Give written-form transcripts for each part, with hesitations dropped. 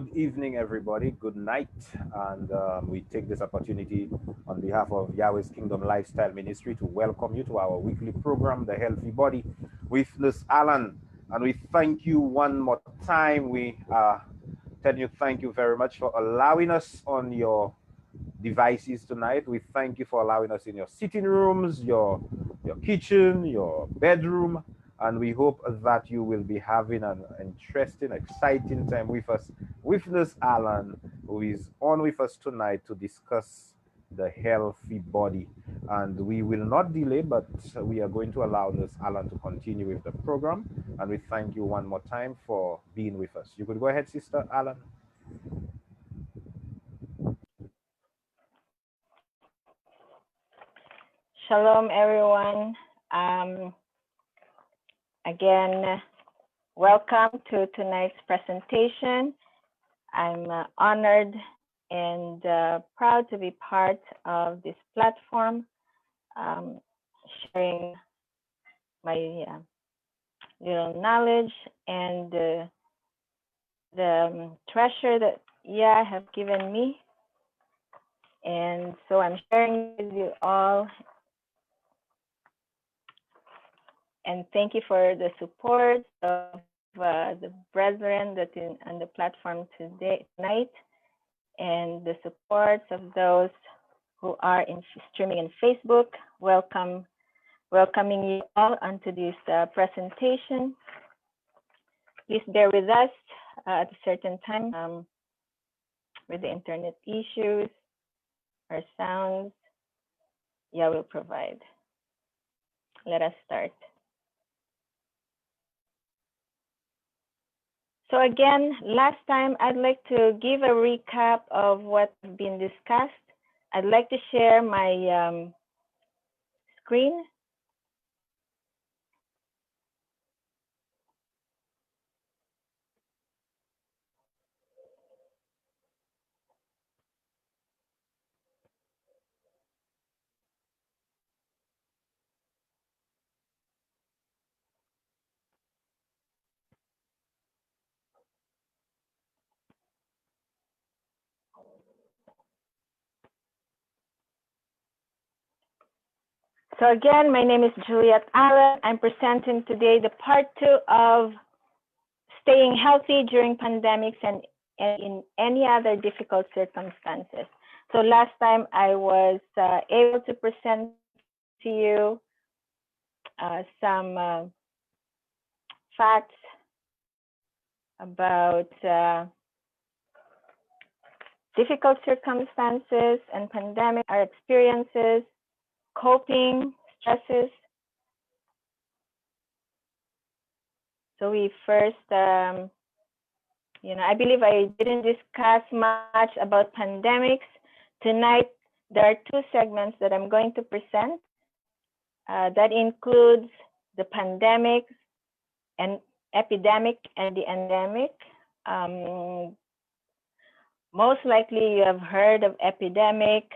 Good evening, everybody. Good night. And we take this opportunity on behalf of Yahweh's Kingdom Lifestyle Ministry to welcome you to our weekly program, The Healthy Body, with this Alan. And we thank you one more time. We tell you thank you very much for allowing us on your devices tonight. We thank you for allowing us in your sitting rooms, your kitchen, your bedroom, and we hope that you will be having an interesting, exciting time with us, with this Alan, who is on with us tonight to discuss the healthy body. And we will not delay, but we are going to allow this Alan to continue with the program. And we thank you one more time for being with us. You could go ahead, Sister Alan. Shalom, everyone. Again, welcome to tonight's presentation. I'm honored and proud to be part of this platform, sharing my little knowledge and the treasure that Yah have given me. And so I'm sharing with you all. And thank you for the support of the brethren that is on the platform tonight, and the supports of those who are streaming in Facebook. Welcoming you all onto this presentation. Please bear with us at a certain time with the internet issues or sounds. Yah will provide. Let us start. So again, last time, I'd like to give a recap of what's been discussed. I'd like to share my screen. So again, my name is Juliet Allen. I'm presenting today the part 2 of staying healthy during pandemics and in any other difficult circumstances. So last time I was able to present to you some facts about difficult circumstances and pandemic, our experiences, coping, stresses. So we first, I believe I didn't discuss much about pandemics. Tonight, there are 2 segments that I'm going to present. That includes the pandemic and epidemic and the endemic. Most likely you have heard of epidemic,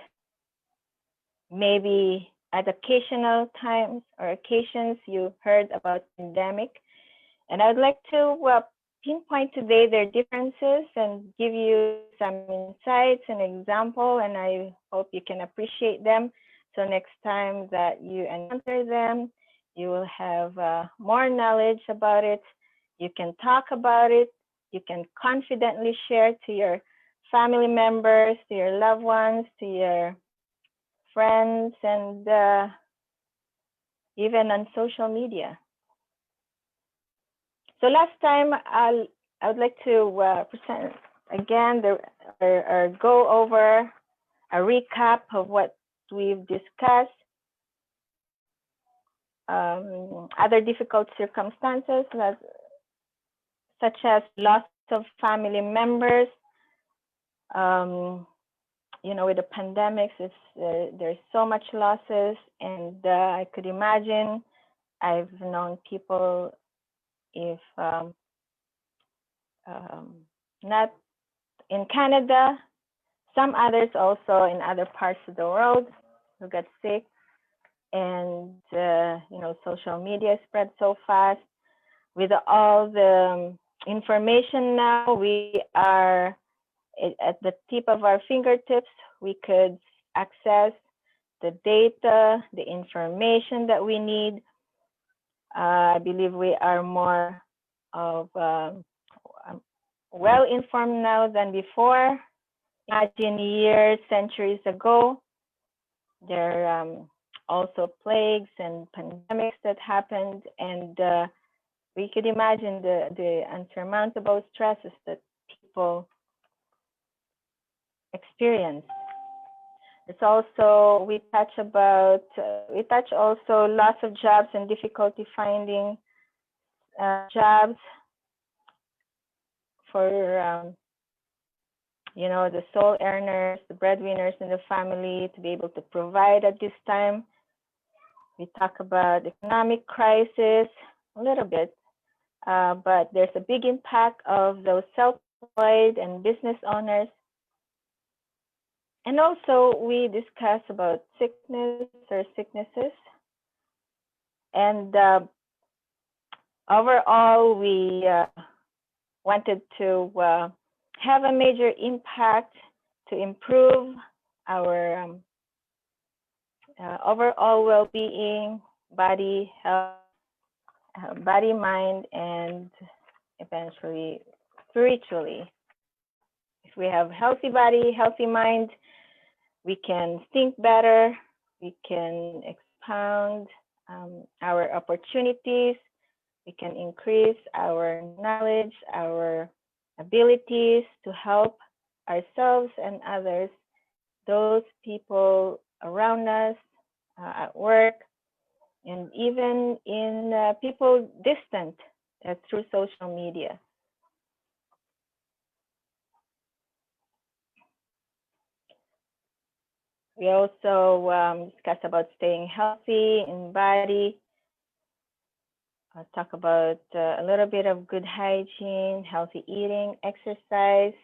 maybe at occasional times or occasions you heard about pandemic. And I would like to pinpoint today their differences and give you some insights and example, and I hope you can appreciate them. So next time that you encounter them, you will have more knowledge about it. You can talk about it. You can confidently share to your family members, to your loved ones, to your friends, and even on social media. So last time, I would like to present again or go over a recap of what we've discussed. Other difficult circumstances, such as loss of family members. With the pandemics, there's so much losses, and I could imagine I've known people, if not in Canada, some others also in other parts of the world who got sick, and social media spread so fast with all the information now. We are at the tip of our fingertips. We could access the data, the information that we need. I believe we are more of well informed now than before. Imagine years, centuries ago, there also plagues and pandemics that happened, and we could imagine the unsurmountable stresses that people experience. It's also we touch also loss of jobs and difficulty finding jobs for the sole earners, the breadwinners in the family to be able to provide at this time. We talk about economic crisis a little bit, but there's a big impact of those self-employed and business owners. And also we discuss about sickness or sicknesses. And overall, we wanted to have a major impact to improve our overall well-being, body health, body, mind, and eventually spiritually. If we have healthy body, healthy mind, we can think better, we can expound our opportunities, we can increase our knowledge, our abilities to help ourselves and others, those people around us at work, and even in people distant through social media. We also discuss about staying healthy in body, talk about a little bit of good hygiene, healthy eating, exercise,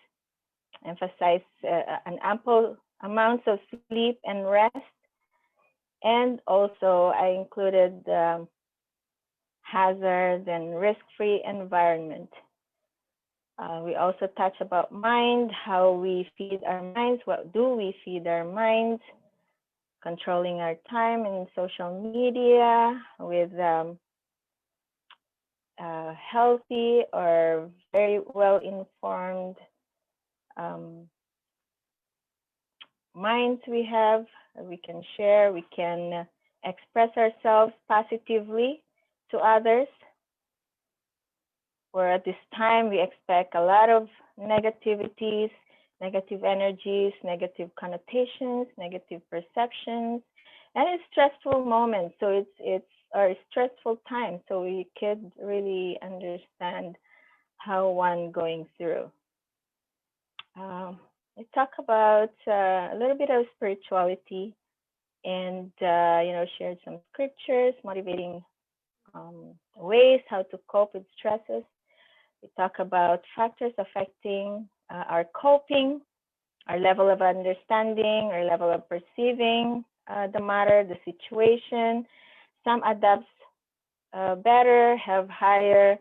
emphasize an ample amounts of sleep and rest. And also I included hazards and risk-free environment. We also touch about mind, how we feed our minds, what do we feed our minds, controlling our time in social media with healthy or very well-informed minds we have. We can share, we can express ourselves positively to others. Where at this time we expect a lot of negativities, negative energies, negative connotations, negative perceptions, and it's stressful moments. So it's a stressful time. So we could really understand how one going through. We talk about a little bit of spirituality, and shared some scriptures, motivating ways how to cope with stresses. We talk about factors affecting our coping, our level of understanding, our level of perceiving the matter, the situation. Some adapt better, have higher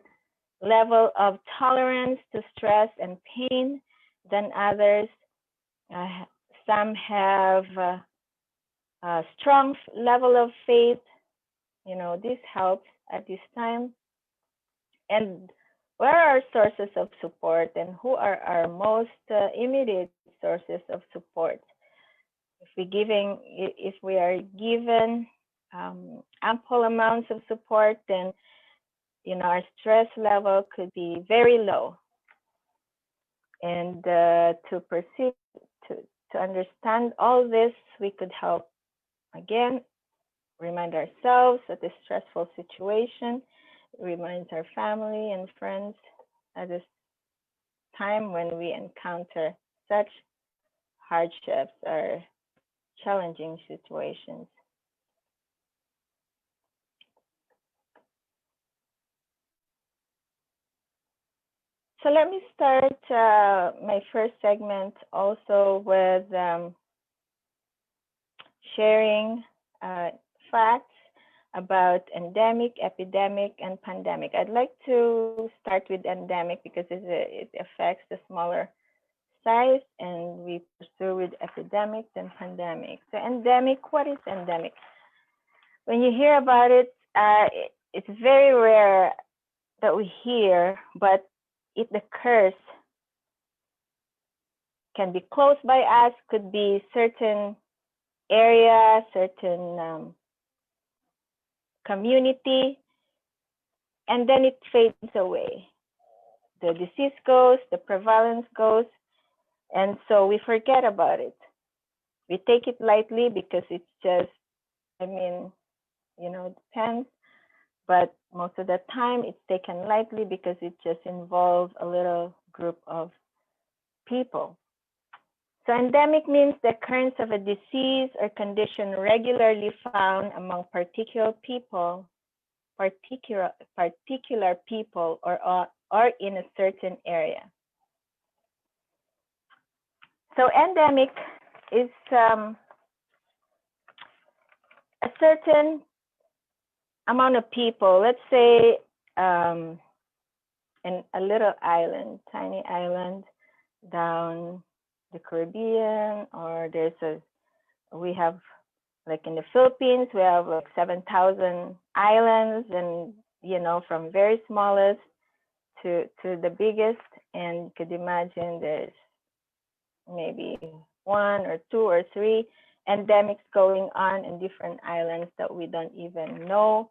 level of tolerance to stress and pain than others. Some have a strong level of faith. This helps at this time. And where are our sources of support, and who are our most immediate sources of support? If we are given ample amounts of support, then our stress level could be very low. And to perceive, to understand all this, we could help again remind ourselves of this stressful situation. It reminds our family and friends at this time when we encounter such hardships or challenging situations. So let me start my first segment also with sharing facts about endemic, epidemic, and pandemic. I'd like to start with endemic because it affects the smaller size, and we pursue with epidemic and pandemic. So endemic, what is endemic? When you hear about it, it's very rare that we hear, but it occurs, can be close by us, could be certain area, certain community, and then it fades away. The disease goes, the prevalence goes, and so we forget about it. We take it lightly because it's just, I mean, it depends, but most of the time it's taken lightly because it just involves a little group of people. So endemic means the occurrence of a disease or condition regularly found among particular people, or in a certain area. So endemic is a certain amount of people, let's say in a little island, tiny island down the Caribbean, or we have, like in the Philippines, we have like 7,000 islands, and from very smallest to the biggest, and you could imagine there's maybe 1 or 2 or 3 endemics going on in different islands that we don't even know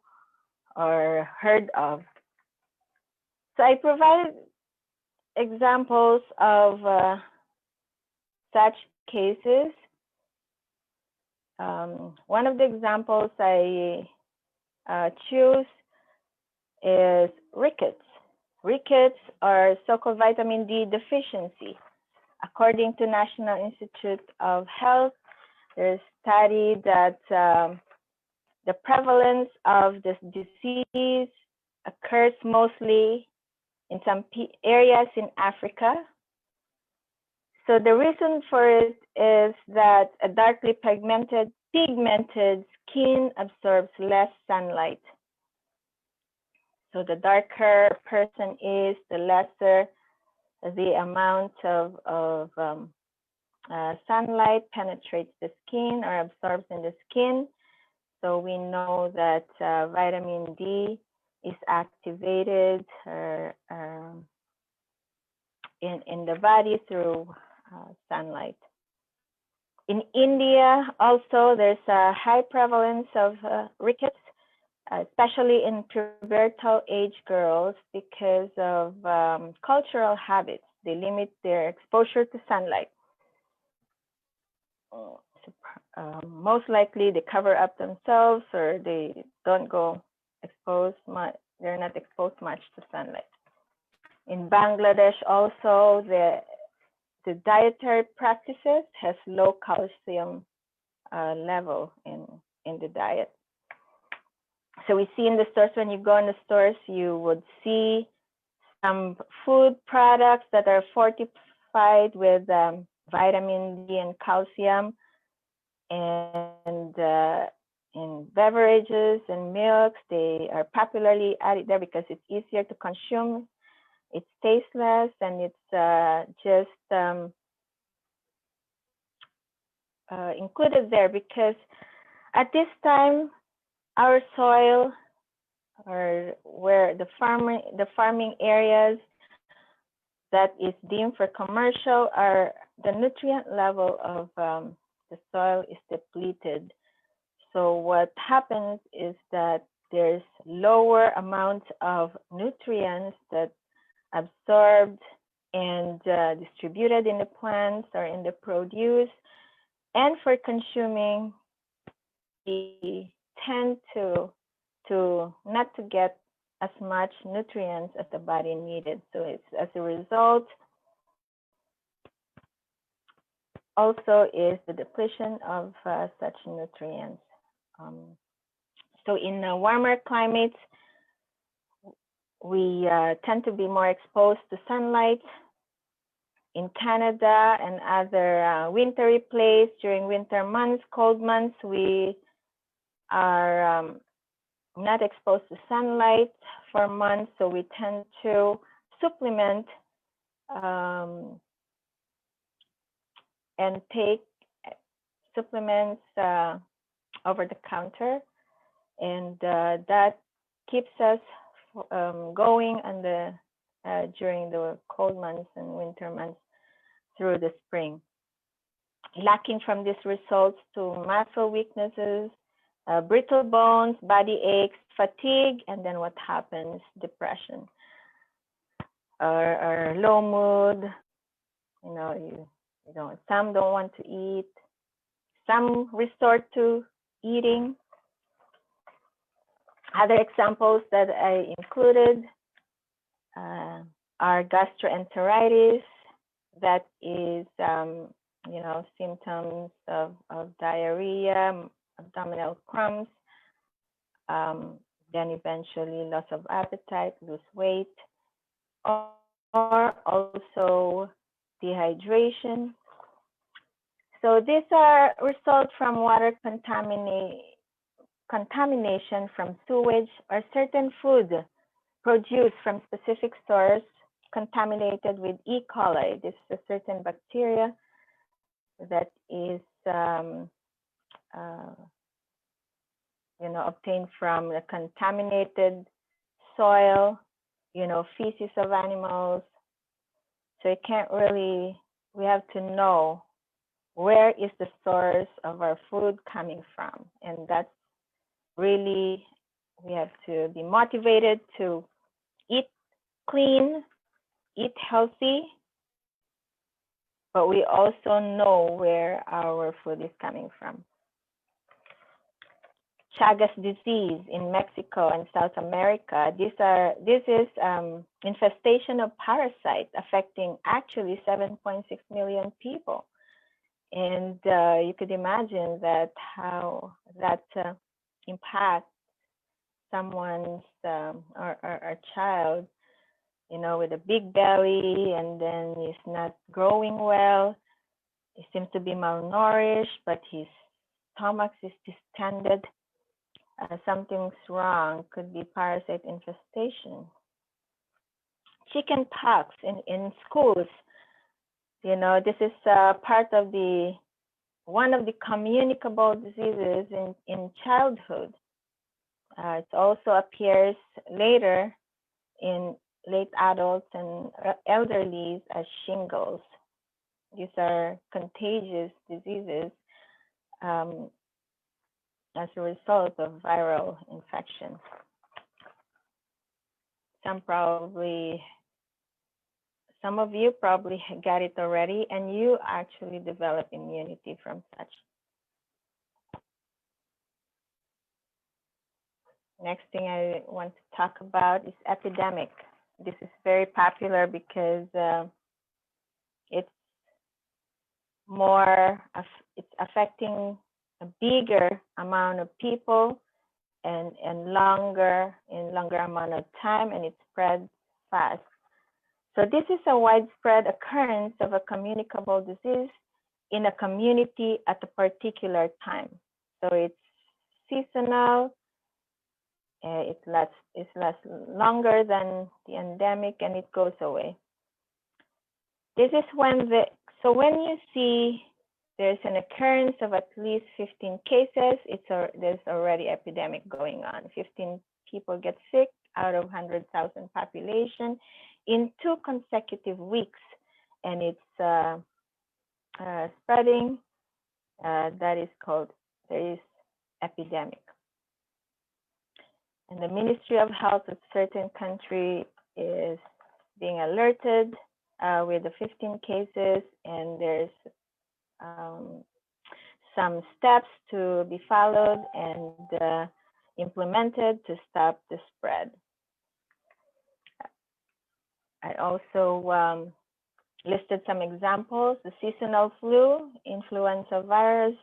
or heard of. So I provide examples of such cases. One of the examples I choose is rickets. Rickets are so-called vitamin D deficiency. According to National Institute of Health, there's a study that the prevalence of this disease occurs mostly in some areas in Africa. So the reason for it is that a darkly pigmented skin absorbs less sunlight. So the darker a person is, the lesser the amount of sunlight penetrates the skin or absorbs in the skin. So we know that vitamin D is activated in the body through sunlight. In India, also, there's a high prevalence of rickets, especially in pubertal age girls, because of cultural habits. They limit their exposure to sunlight. Most likely they cover up themselves, or they don't go exposed much. They're not exposed much to sunlight. In Bangladesh, also, the dietary practices has low calcium level in the diet. So we see in the stores, when you go in the stores, you would see some food products that are fortified with vitamin D and calcium, and in beverages and milks, they are popularly added there because it's easier to consume. It's tasteless, and it's just included there because at this time, our soil, or where the farming areas that is deemed for commercial, are the nutrient level of the soil is depleted. So what happens is that there's lower amounts of nutrients that absorbed and distributed in the plants or in the produce, and for consuming, we tend to not to get as much nutrients as the body needed. So it's, as a result, also is the depletion of such nutrients. So in warmer climates, we tend to be more exposed to sunlight. In Canada and other wintry places, during winter months, cold months, we are not exposed to sunlight for months, so we tend to supplement and take supplements over the counter, and that keeps us going during the cold months and winter months through the spring. Lacking from these results to muscle weaknesses, brittle bones, body aches, fatigue, and then what happens? Depression or low mood. Some don't want to eat. Some resort to eating. Other examples that I included are gastroenteritis, that is, symptoms of diarrhea, abdominal cramps, then eventually loss of appetite, lose weight, or also dehydration. So these are results from water contamination from sewage or certain food produced from specific source contaminated with E. coli. This is a certain bacteria that is obtained from the contaminated soil, feces of animals. So we have to know where is the source of our food coming from. And that's really, we have to be motivated to eat clean, eat healthy, but we also know where our food is coming from. Chagas disease in Mexico and South America. This is infestation of parasites affecting actually 7.6 million people. And you could imagine that how that impacts someone's or child, with a big belly, and then he's not growing well. He seems to be malnourished, but his stomach is distended. Something's wrong, could be parasite infestation. Chicken pox in schools. This is part of one of the communicable diseases in childhood. It also appears later in late adults and elderly as shingles. These are contagious diseases as a result of viral infection. Some of you probably got it already, and you actually develop immunity from such. Next thing I want to talk about is epidemic. This is very popular because it's affecting a bigger amount of people and longer amount of time, and it spreads fast. So this is a widespread occurrence of a communicable disease in a community at a particular time. So it's seasonal. It lasts longer than the endemic, and it goes away. This is when you see there's an occurrence of at least 15 cases, there's already epidemic going on. 15 people get sick out of 100,000 population in 2 consecutive weeks, and it's spreading. There is epidemic. And the Ministry of Health of certain country is being alerted with the 15 cases, and there's some steps to be followed and implemented to stop the spread. I also listed some examples: the seasonal flu, influenza virus.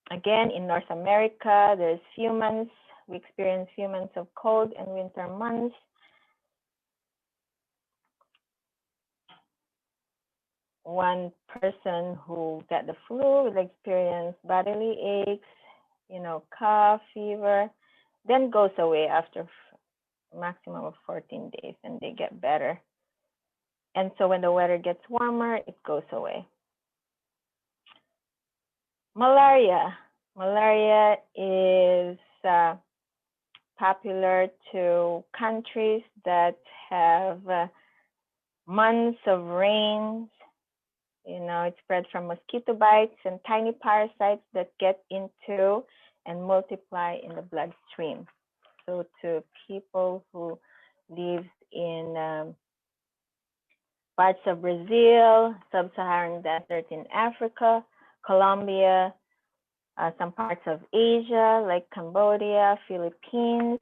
Again, in North America, there's few months. We experience few months of cold and winter months. One person who got the flu will experience bodily aches, cough, fever, then goes away after maximum of 14 days, and they get better. And so when the weather gets warmer, it goes away. Malaria. Malaria is popular to countries that have months of rains. It's spread from mosquito bites and tiny parasites that get into and multiply in the bloodstream. So to people who live in parts of Brazil, sub-Saharan desert in Africa, Colombia, some parts of Asia like Cambodia, Philippines,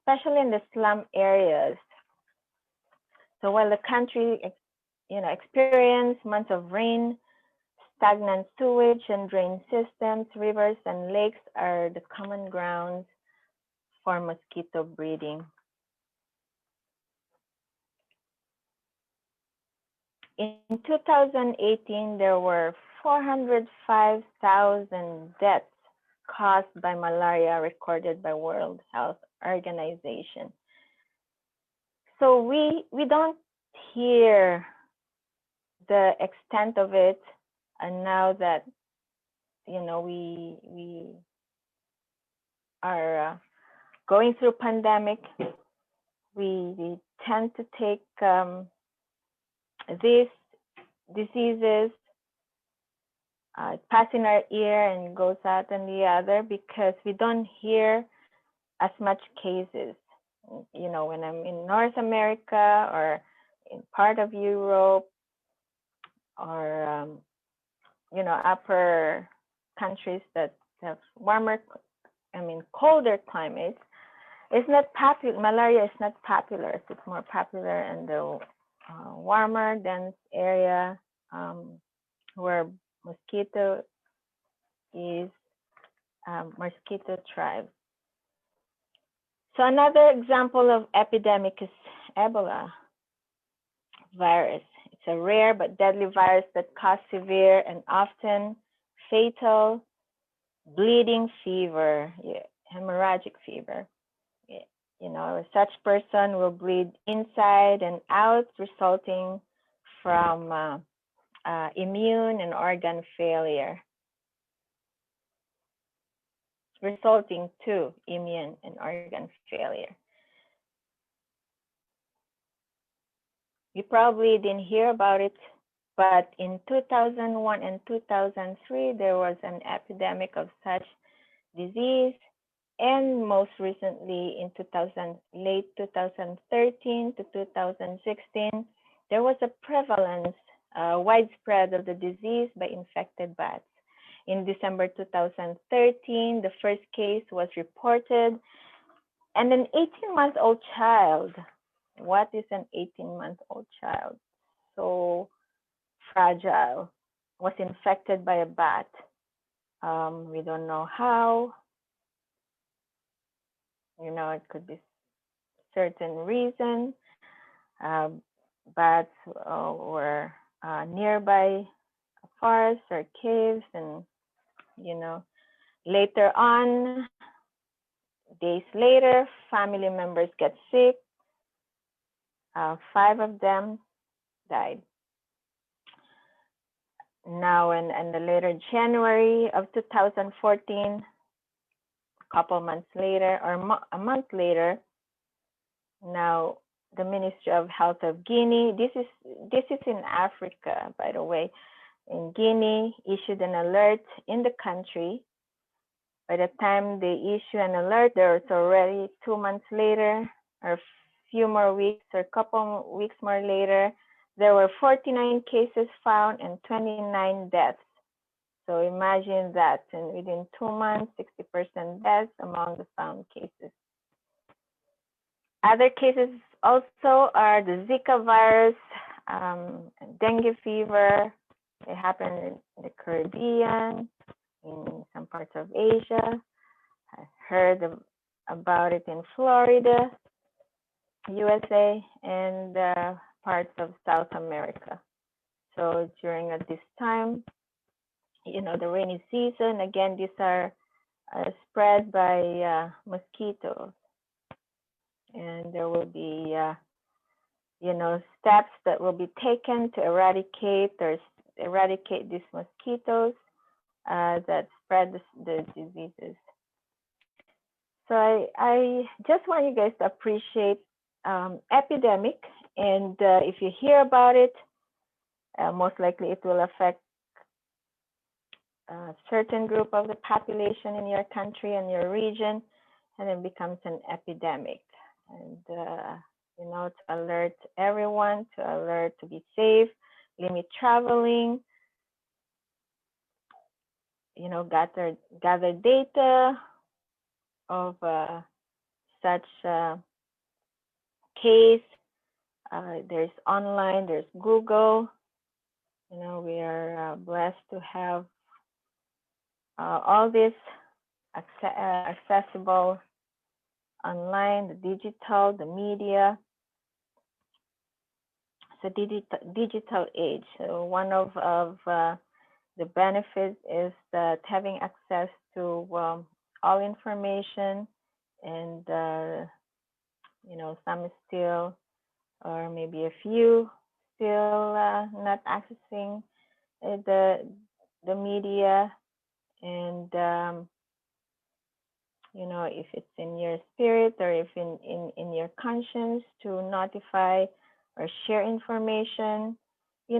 especially in the slum areas. So while the country, experience months of rain, stagnant sewage and drain systems, rivers and lakes are the common grounds for mosquito breeding. In 2018, there were 405,000 deaths caused by malaria recorded by World Health Organization. So we don't hear the extent of it, and now that we are going through pandemic, we tend to take these diseases pass in our ear and goes out in the other because we don't hear as much cases. When I'm in North America or in part of Europe or upper countries that have colder climates, it's not popular. Malaria is not popular. It's more popular in the warmer, dense area where mosquito thrives. So another example of epidemic is Ebola virus. It's a rare but deadly virus that causes severe and often fatal bleeding fever, hemorrhagic fever. Such person will bleed inside and out, resulting from immune and organ failure. Resulting to immune and organ failure. You probably didn't hear about it, but in 2001 and 2003, there was an epidemic of such disease. And most recently, in late 2013 to 2016, there was a prevalence, widespread of the disease by infected bats. In December 2013, the first case was reported, and an 18-month-old child. What is an 18-month-old child? So fragile, was infected by a bat. We don't know how. It could be certain reason. Bats were nearby forests or caves, and later on, days later, family members get sick. 5 of them died. Now, in the later January of 2014, a couple months later, or a month later, now the Ministry of Health of Guinea, this is in Africa, by the way, in Guinea, issued an alert in the country. By the time they issue an alert, there was already 2 months later, or a few more weeks, or a couple weeks more later, there were 49 cases found and 29 deaths. So imagine that, and within 2 months, 60% deaths among the found cases. Other cases also are the Zika virus, dengue fever. They happen in the Caribbean, in some parts of Asia. I heard about it in Florida, USA, and parts of South America. So during this time, the rainy season, again, these are spread by mosquitoes, and there will be steps that will be taken to eradicate these mosquitoes that spread the diseases. So I just want you guys to appreciate epidemic, and if you hear about it, most likely it will affect a certain group of the population in your country and your region, and it becomes an epidemic. And to alert everyone, to be safe, limit traveling, gather data of such case. There's online, there's Google. We are blessed to have all this accessible online, the digital, the media. It's a digital age. So one of the benefits is that having access to all information, and some is still, or maybe a few still not accessing the media, and if it's in your spirit or if in your conscience to notify or share information, you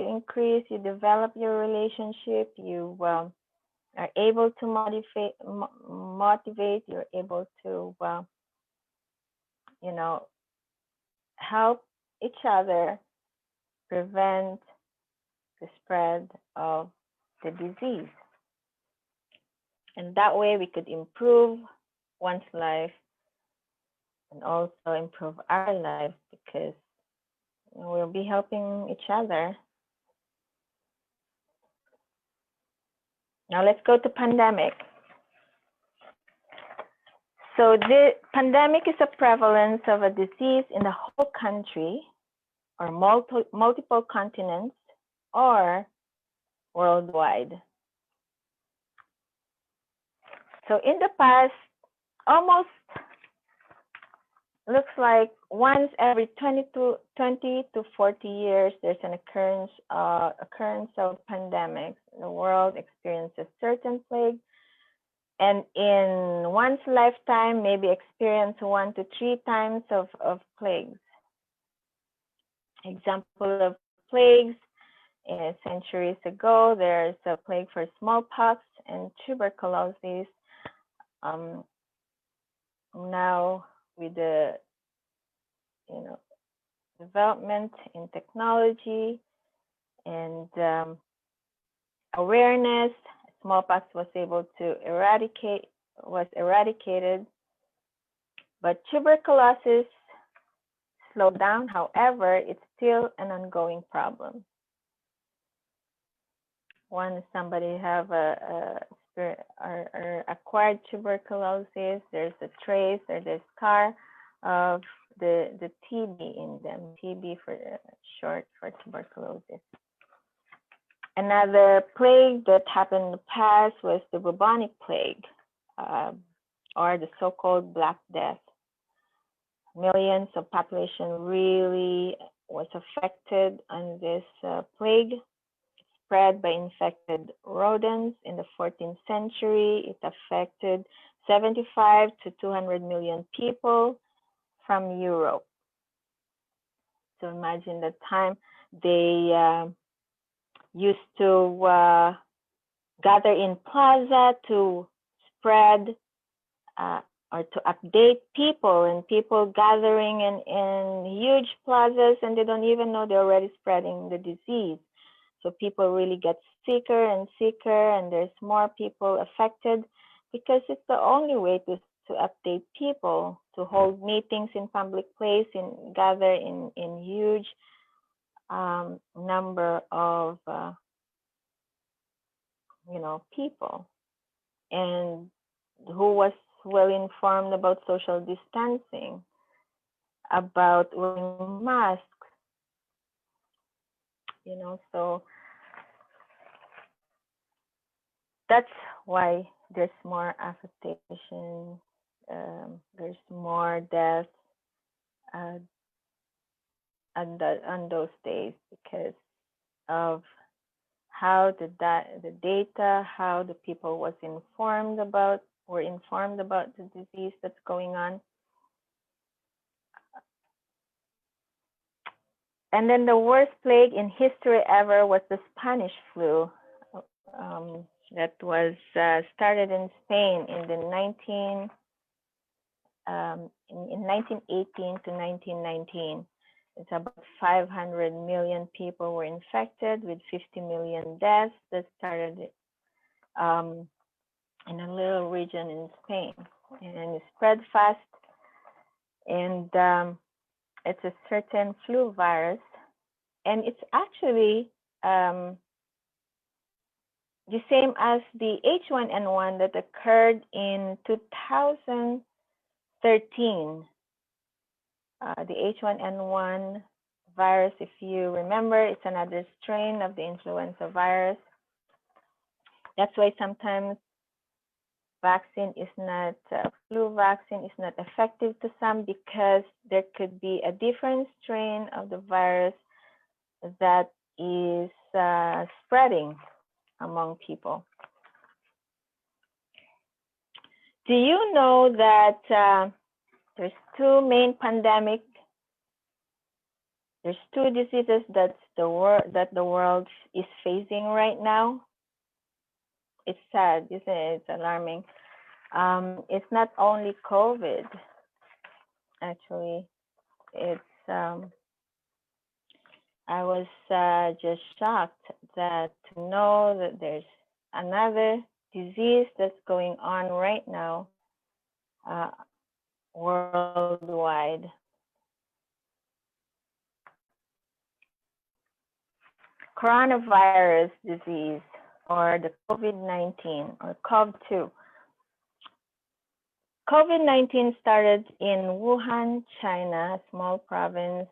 increase, you develop your relationship, you are able to motivate, you're able to help each other prevent the spread of the disease. And that way we could improve one's life and also improve our life, because we'll be helping each other. Now let's go to pandemic. So the pandemic is a prevalence of a disease in the whole country or multiple continents or worldwide. So in the past, almost looks like once every 20 to 40 years, there's an occurrence of pandemics. The world experiences certain plague, and in one's lifetime, maybe experience 1 to 3 times of plagues. Example of plagues: centuries ago, there's a plague for smallpox and tuberculosis. Now with the development in technology and awareness, smallpox was eradicated, but tuberculosis slowed down. However, it's still an ongoing problem. Once somebody have or acquired tuberculosis, there's a trace or the scar of the TB in them. TB for short for tuberculosis. Another plague that happened in the past was the bubonic plague, or the so-called Black Death. Millions of population really was affected on this plague. Spread by infected rodents in the 14th century. It affected 75 to 200 million people from Europe. So imagine the time they used to gather in plaza to spread or to update people, and people gathering in huge plazas, and they don't even know they're already spreading the disease. So people really get sicker and sicker, and there's more people affected, because it's the only way to update people, to hold meetings in public place and gather in huge number of people, and who was well informed about social distancing, about wearing masks, so that's why there's more affectation, there's more deaths uh, on those days because of how the data, how the people were informed about the disease that's going on. And then the worst plague in history ever was the Spanish flu, that was started in Spain in the 1918 to 1919. It's about 500 million people were infected with 50 million deaths. That started in a little region in Spain, and it spread fast. And it's a certain flu virus, and it's actually the same as the H1N1 that occurred in 2013. The H1N1 virus, if you remember, it's another strain of the influenza virus. That's why sometimes flu vaccine is not effective to some, because there could be a different strain of the virus that is spreading among people. Do you know that there's two main pandemic? There's two diseases that the world is facing right now. It's sad, isn't it? It's alarming. It's not only COVID. Actually, it's I was just shocked to know that there's another disease that's going on right now worldwide. Coronavirus disease, or the COVID-19, or COV2. COVID-19 started in Wuhan, China, a small province.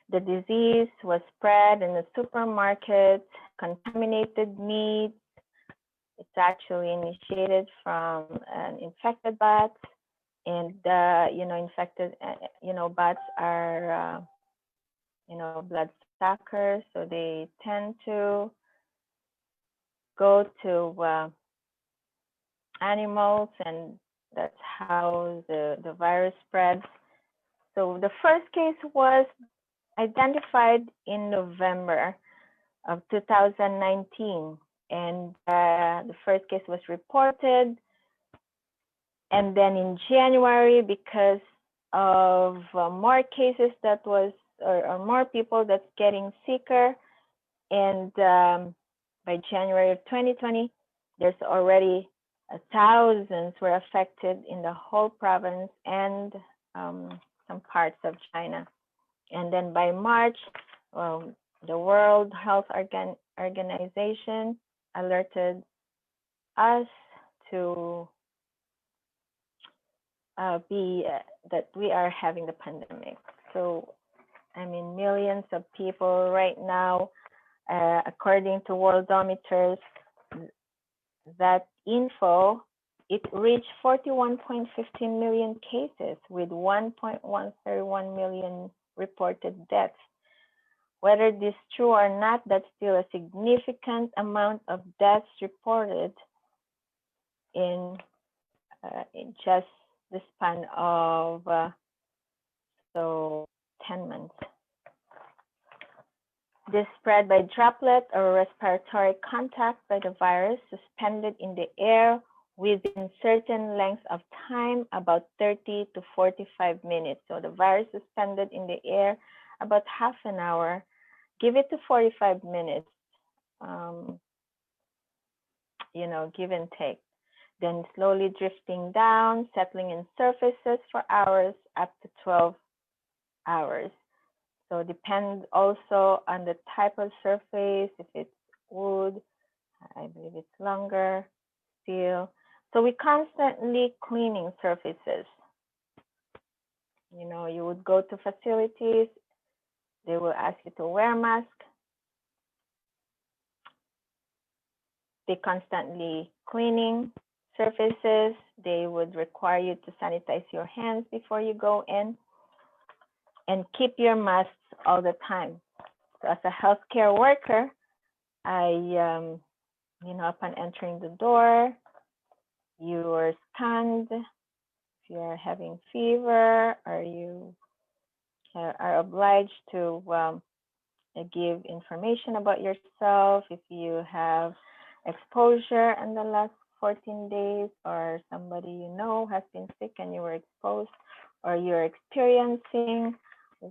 The disease was spread in the supermarket, contaminated meat. It's actually initiated from an infected bat, and infected bats are blood suckers, so they tend to go to animals, and that's how the virus spreads. So the first case was identified in November of 2019, and the first case was reported. And then in January, because of more cases or more people that's getting sicker, and by January of 2020, there's already thousands were affected in the whole province and some parts of China. And then by March, the World Health Organization alerted us to that we are having the pandemic. So, millions of people right now, according to Worldometers, that info, it reached 41.15 million cases with 1.131 million reported deaths. Whether this is true or not, that's still a significant amount of deaths reported in just the span of 10 months. This spread by droplet or respiratory contact by the virus suspended in the air within certain lengths of time, about 30 to 45 minutes. So the virus suspended in the air about half an hour. Give it to 45 minutes, give and take. Then slowly drifting down, settling in surfaces for hours, up to 12 hours. So depends also on the type of surface. If it's wood, I believe it's longer, steel. So we constantly cleaning surfaces. You would go to facilities, they will ask you to wear a mask. they constantly cleaning surfaces. They would require you to sanitize your hands before you go in and keep your masks all the time. So as a healthcare worker, I, upon entering the door, you are scanned. If you're having fever, or you are obliged to give information about yourself. If you have exposure in the last 14 days, or somebody you know has been sick and you were exposed, or you're experiencing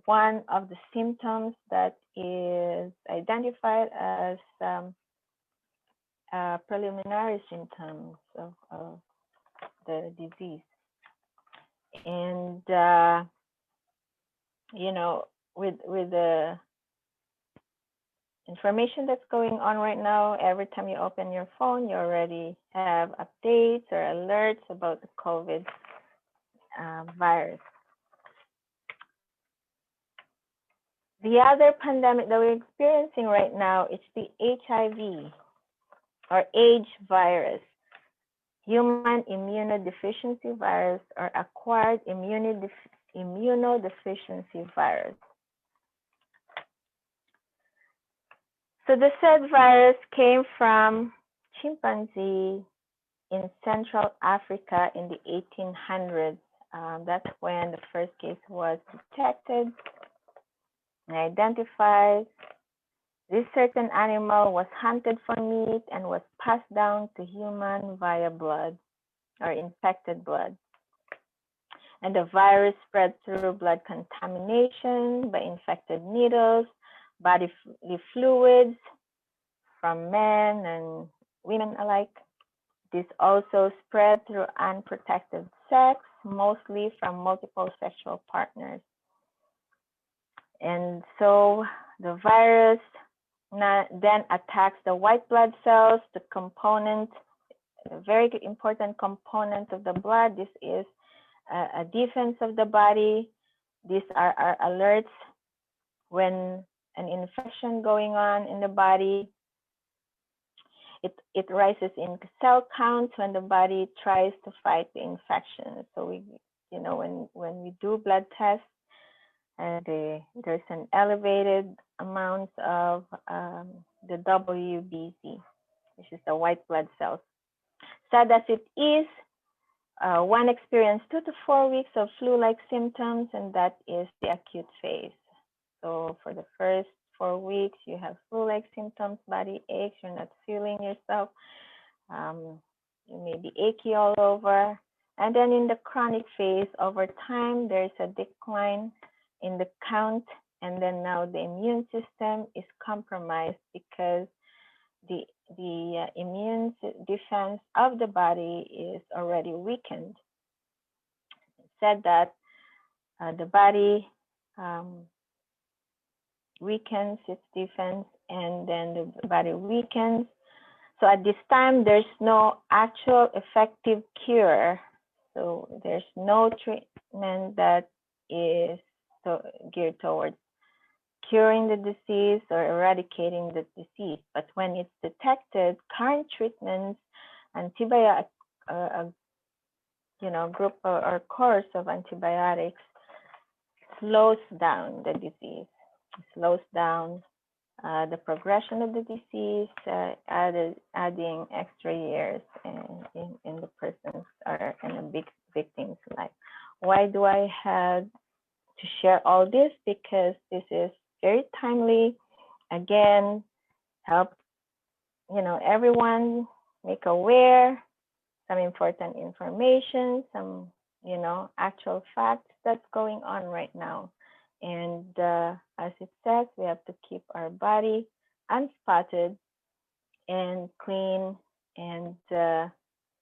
one of the symptoms that is identified as preliminary symptoms of the disease. And, with the information that's going on right now, every time you open your phone, you already have updates or alerts about the COVID virus. The other pandemic that we're experiencing right now is the HIV or AIDS virus, human immunodeficiency virus, or acquired immunodeficiency virus. So the said virus came from chimpanzee in Central Africa in the 1800s. That's when the first case was detected and identified. This certain animal was hunted for meat and was passed down to human via blood or infected blood. And the virus spread through blood contamination by infected needles, bodily fluids from men and women alike. This also spread through unprotected sex, mostly from multiple sexual partners. And so the virus then attacks the white blood cells, the component, a very important component of the blood. This is a defense of the body. These are our alerts when an infection going on in the body. It rises in cell counts when the body tries to fight the infection. So when we do blood tests, and there's an elevated amount of the WBC, which is the white blood cells. Sad as it is, one experiences 2 to 4 weeks of flu-like symptoms, and that is the acute phase. So for the first 4 weeks, you have flu-like symptoms, body aches, you're not feeling yourself. You may be achy all over. And then in the chronic phase, over time, there's a decline in the count, and then now the immune system is compromised because the immune defense of the body is already weakened. It said that the body weakens its defense, and then the body weakens. So at this time, there's no actual effective cure. So there's no treatment that is geared towards curing the disease or eradicating the disease. But when it's detected, current treatments, antibiotic, group or course of antibiotics slows down the disease, slows down the progression of the disease, adding extra years in the person's or in a big victim's life. Why do I have to share all this? Because this is very timely. Again, help everyone make aware some important information, some actual facts that's going on right now. And as it says, we have to keep our body unspotted and clean and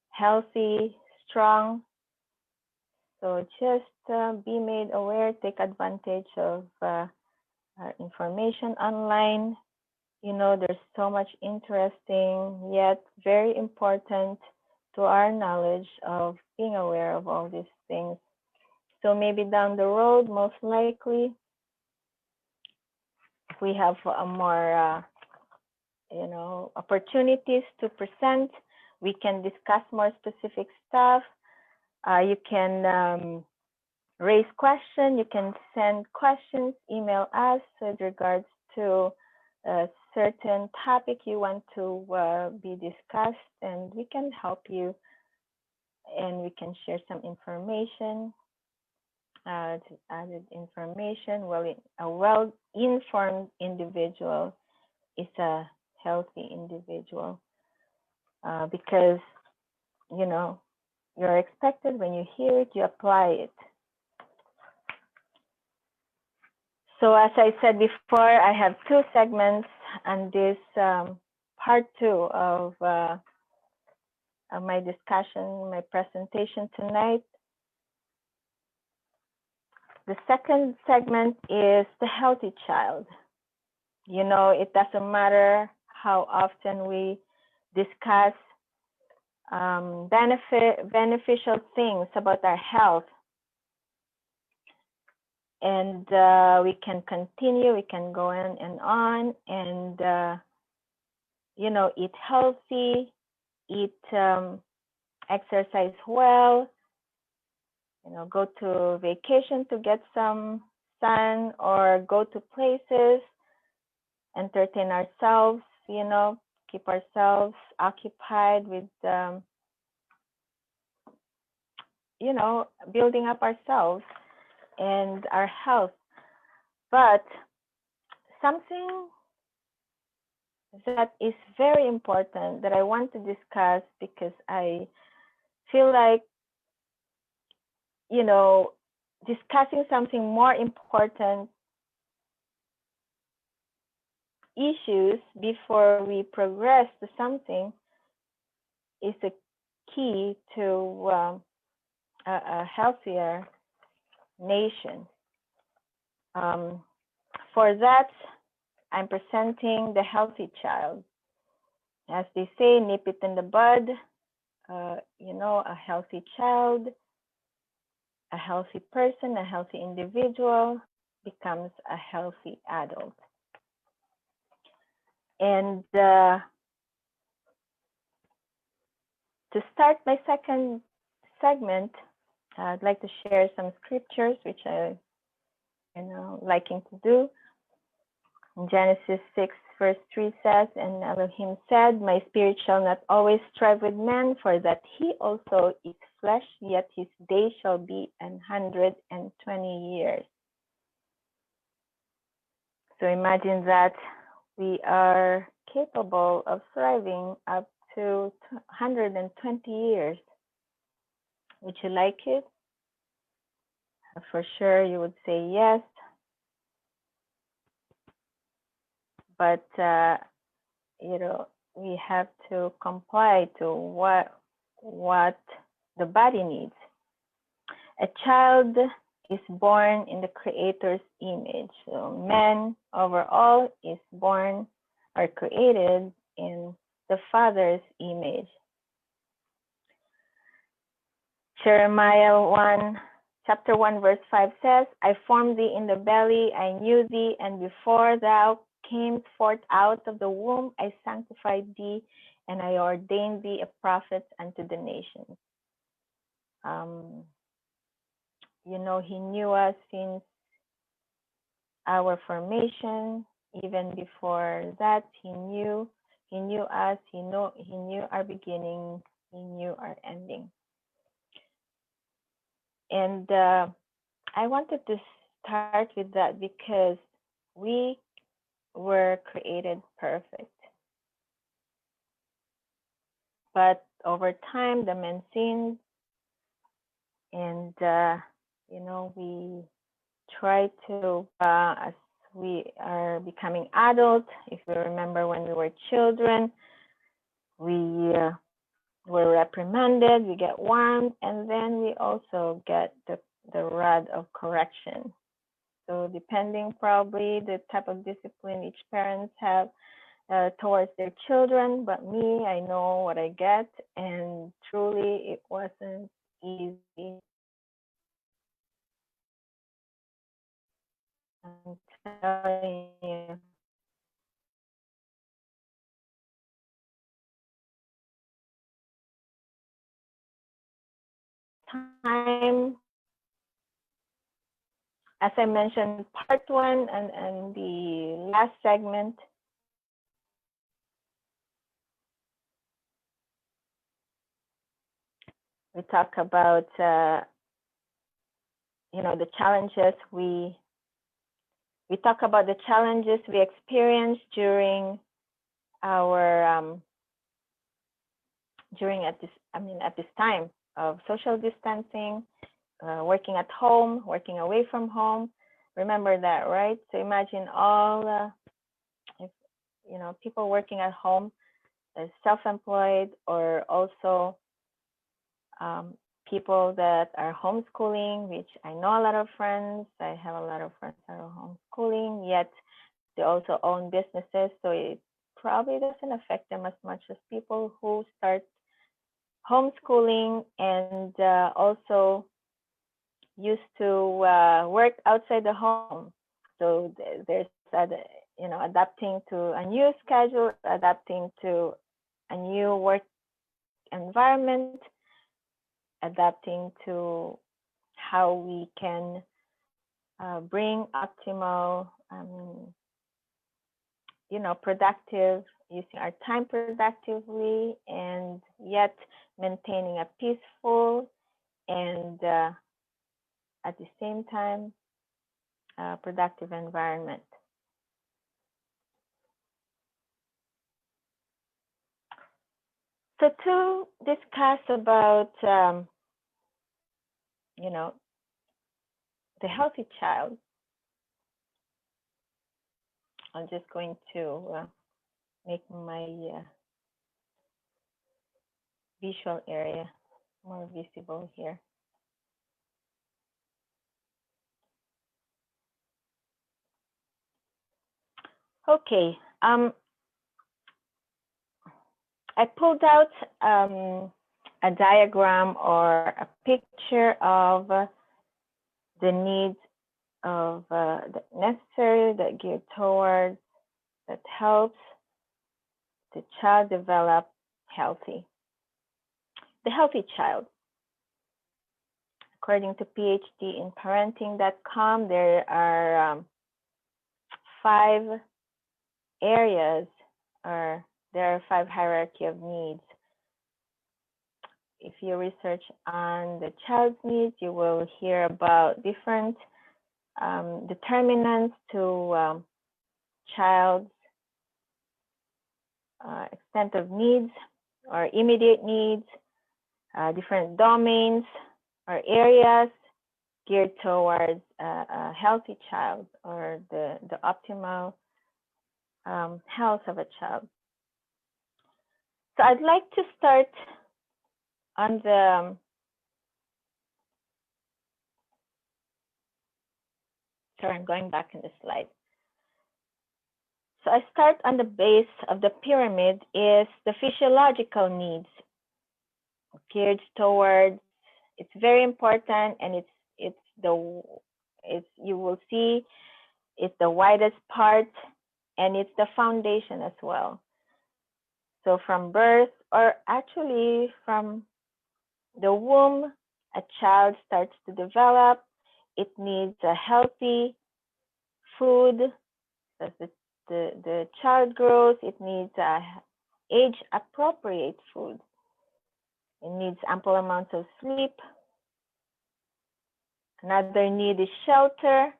healthy, strong. So just be made aware, take advantage of information online. There's so much interesting, yet very important to our knowledge of being aware of all these things. So maybe down the road, most likely, if we have a more opportunities to present. We can discuss more specific stuff. You can raise questions. You can send questions, email us with regards to a certain topic you want to be discussed, and we can help you, and we can share some information, added information. Well, a well-informed individual is a healthy individual, because you're expected, when you hear it, you apply it. So as I said before, I have two segments on this part two of my discussion, my presentation tonight. The second segment is the healthy child. It doesn't matter how often we discuss beneficial things about our health. And we can continue, we can go on, and eat healthy, exercise well, go to vacation to get some sun, or go to places, entertain ourselves, keep ourselves occupied with, building up ourselves and our health. But something that is very important that I want to discuss, because I feel like, discussing something more important issues before we progress to something is a key to a healthier nation. For that, I'm presenting the healthy child. As they say, nip it in the bud. A healthy child, a healthy person, a healthy individual becomes a healthy adult. And to start my second segment, I'd like to share some scriptures, which I liking to do. In Genesis 6, verse 3 says, "And Elohim said, My spirit shall not always strive with man, for that he also eats flesh, yet his days shall be 120 years." So imagine that we are capable of thriving up to 120 years. Would you like it? For sure, you would say yes. But we have to comply to what the body needs. A child is born in the Creator's image. So man overall is born or created in the Father's image. Jeremiah chapter 1, verse 5 says, "I formed thee in the belly, I knew thee, and before thou camest forth out of the womb, I sanctified thee, and I ordained thee a prophet unto the nations." He knew us since our formation. Even before that, he knew us. He knew our beginning. He knew our ending. And I wanted to start with that because we were created perfect. But over time, the man sinned, and we try to, as we are becoming adult, if we remember when we were children, we were reprimanded, we get warned, and then we also get the rod of correction. So depending probably the type of discipline each parents have towards their children, but me, I know what I get, and truly it wasn't easy. I'm telling you, time, as I mentioned, part one and the last segment, we talk about the challenges we talk about the challenges we experienced during our at this time of social distancing, working at home, working away from home. Remember that, right? So imagine all if people working at home as self-employed, or also people that are homeschooling, which I know a lot of friends. I have a lot of friends that are homeschooling, yet they also own businesses, so it probably doesn't affect them as much as people who start homeschooling and also used to work outside the home. So there's adapting to a new schedule, adapting to a new work environment, adapting to how we can bring optimal, productive, using our time productively, and yet maintaining a peaceful and at the same time productive environment. So to discuss about the healthy child, I'm just going to make my visual area more visible here. Okay, I pulled out a diagram or a picture of the needs of the necessary, that geared towards, that helps the child develop healthy. The healthy child. According to PhDinparenting.com, there are 5 areas, or there are 5 hierarchy of needs. If you research on the child's needs, you will hear about different determinants to child's extent of needs or immediate needs, different domains or areas geared towards a healthy child, or the optimal health of a child. So I'd like to start on the sorry, I'm going back in the slide. So I start on the base of the pyramid is the physiological needs geared towards. It's very important, and you will see it's the widest part, and it's the foundation as well. So from birth, or actually from the womb, a child starts to develop. It needs a healthy food. As the child grows, it needs age-appropriate food. It needs ample amounts of sleep. Another need is shelter.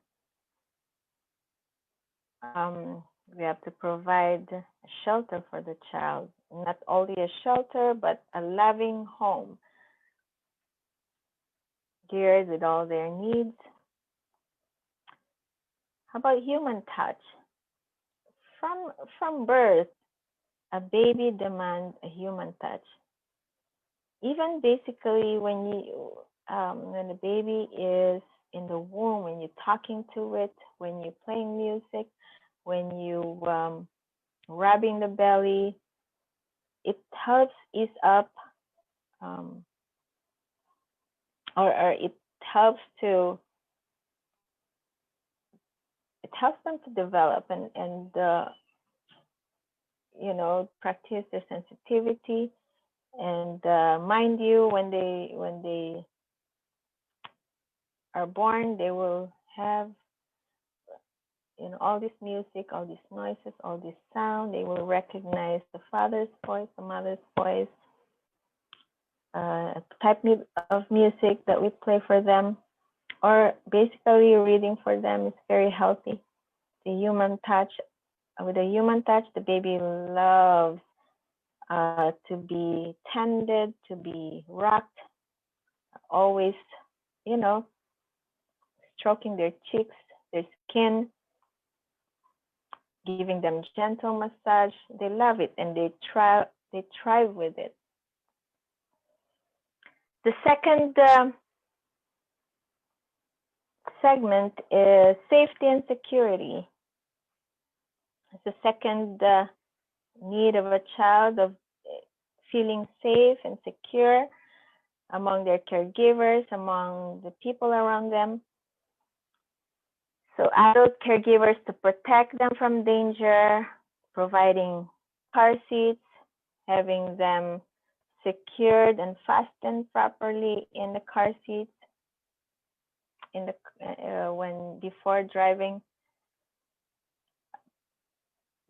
We have to provide a shelter for the child. Not only a shelter, but a loving home geared with all their needs. How about human touch? From birth, a baby demands a human touch. Even basically when the baby is in the womb, when you're talking to it, when you're playing music, when you rubbing the belly, it helps ease up, or it helps them to develop and practice their sensitivity. And mind you, when they are born, they will have, all this music, all these noises, all this sound. They will recognize the father's voice, the mother's voice, type of music that we play for them, or basically reading for them is very healthy. The human touch, with a human touch, the baby loves to be tended, to be rocked, always, you know, stroking their cheeks, their skin, giving them gentle massage. They love it and they thrive with it. The second segment is safety and security. It's the second need of a child, of feeling safe and secure among their caregivers, among the people around them. So adult caregivers to protect them from danger, providing car seats, having them secured and fastened properly in the car seats when before driving.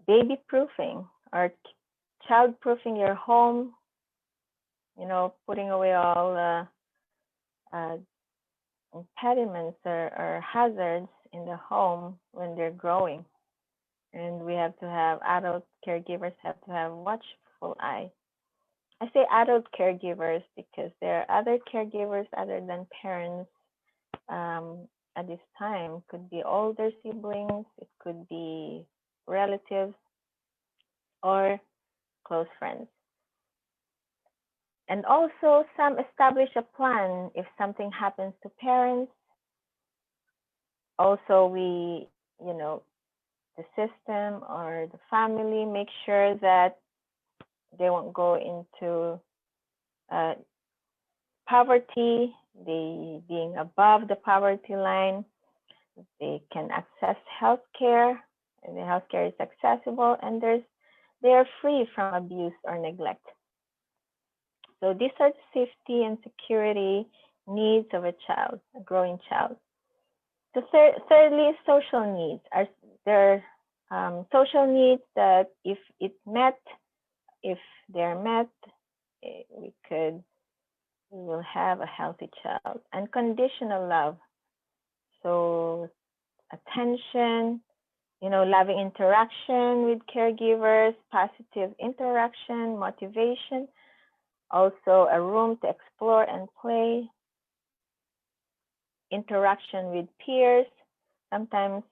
Baby proofing or child proofing your home, putting away all impediments or hazards in the home when they're growing. And we have to have, adult caregivers have to have watchful eye. I say adult caregivers because there are other caregivers other than parents at this time. Could be older siblings, it could be relatives or close friends. And also some establish a plan if something happens to parents. Also the system or the family make sure that they won't go into poverty, they being above the poverty line. They can access healthcare, and the healthcare is accessible, and they are free from abuse or neglect. So these are the safety and security needs of a child, a growing child. So thirdly, social needs. There are social needs that if they're met, we will have a healthy child. Unconditional love. So attention, loving interaction with caregivers, positive interaction, motivation, also a room to explore and play, interaction with peers. Sometimes,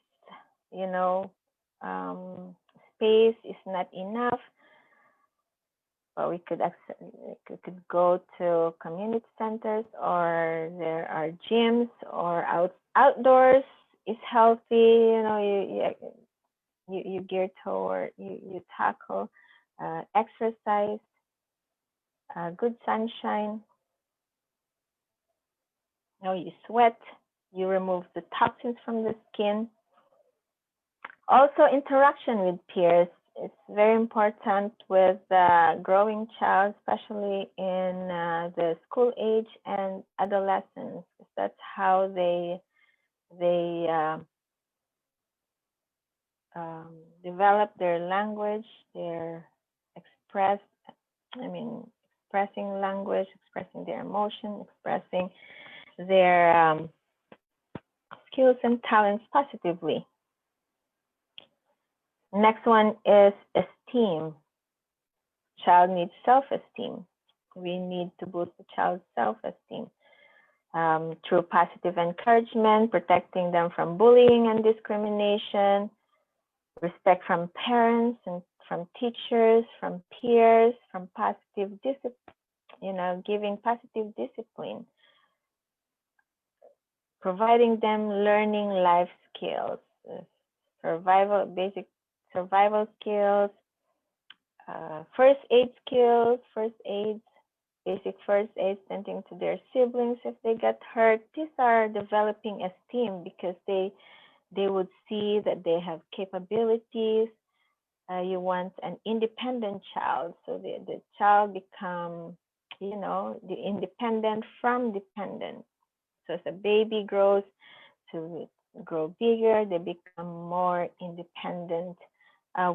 space is not enough, but we could go to community centers, or there are gyms, or outdoors is healthy. You gear toward, you tackle exercise, good sunshine. You sweat, you remove the toxins from the skin. Also, interaction with peers. It's very important with the growing child, especially in the school age and adolescence. That's how they develop their language, expressing language, expressing their emotion, expressing their skills and talents positively. Next one is esteem. Child needs self-esteem. We need to boost the child's self-esteem through positive encouragement, protecting them from bullying and discrimination, respect from parents and from teachers, from peers, from positive discipline, giving positive discipline, providing them learning life skills, basic survival skills, first aid skills, basic first aid, tending to their siblings if they get hurt. These are developing esteem because they would see that they have capabilities. You want an independent child, so the child become, the independent from dependent. So as a baby grows to grow bigger, they become more independent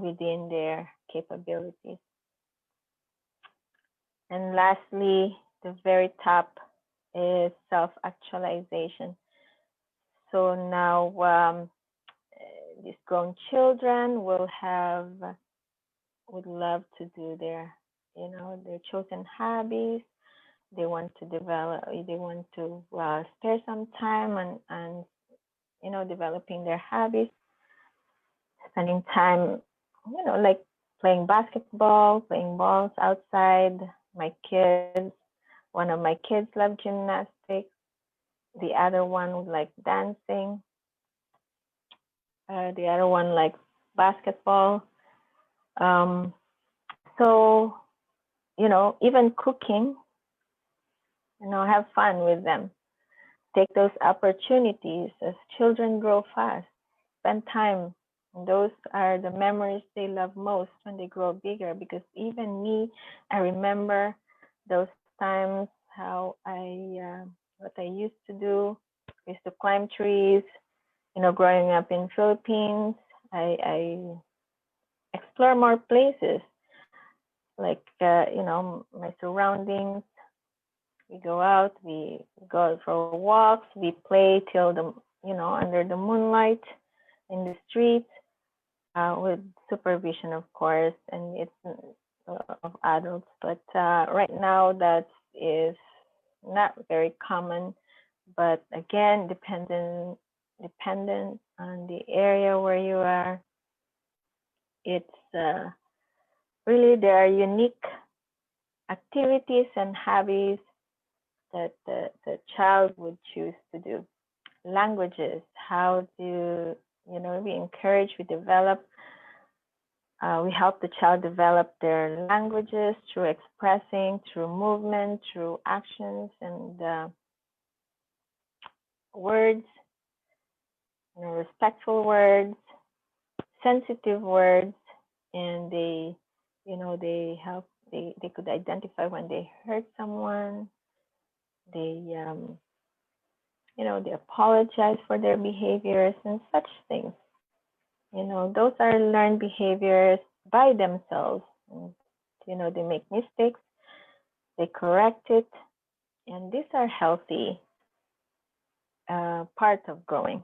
within their capabilities. And lastly, the very top is self-actualization. So now these grown children would love to do their chosen hobbies. They want to develop, they want to spare some time and developing their hobbies, spending time, like playing basketball, playing balls outside. My kids, one of my kids love gymnastics. The other one would like dancing. The other one likes basketball. Um, so, even cooking, have fun with them. Take those opportunities as children grow fast. Spend time. Those are the memories they love most when they grow bigger. Because even me, I remember those times how what I used to do. I used to climb trees. Growing up in Philippines, I explore more places like my surroundings. We go out, we go for walks, we play till under the moonlight in the street with supervision, of course, and it's of adults. But right now that is not very common. But again, dependent on the area where you are. It's really there are unique activities and hobbies that the child would choose to do. Languages, how do we encourage, we help the child develop their languages through expressing, through movement, through actions and words, respectful words, sensitive words, and they help, they could identify when they hurt someone. They apologize for their behaviors and such things. Those are learned behaviors by themselves. And, they make mistakes, they correct it, and these are healthy part of growing.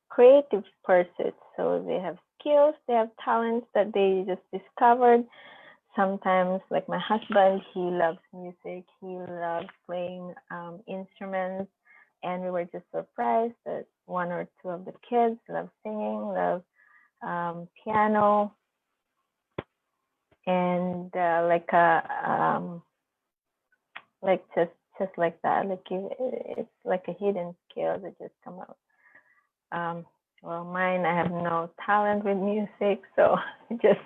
Creative pursuits, so they have skills, they have talents that they just discovered. Sometimes, like my husband, he loves music, he loves playing instruments, and we were just surprised that one or two of the kids love singing, love piano, and like just like that, like it's like a hidden skill that just come out. Well, mine, I have no talent with music, so just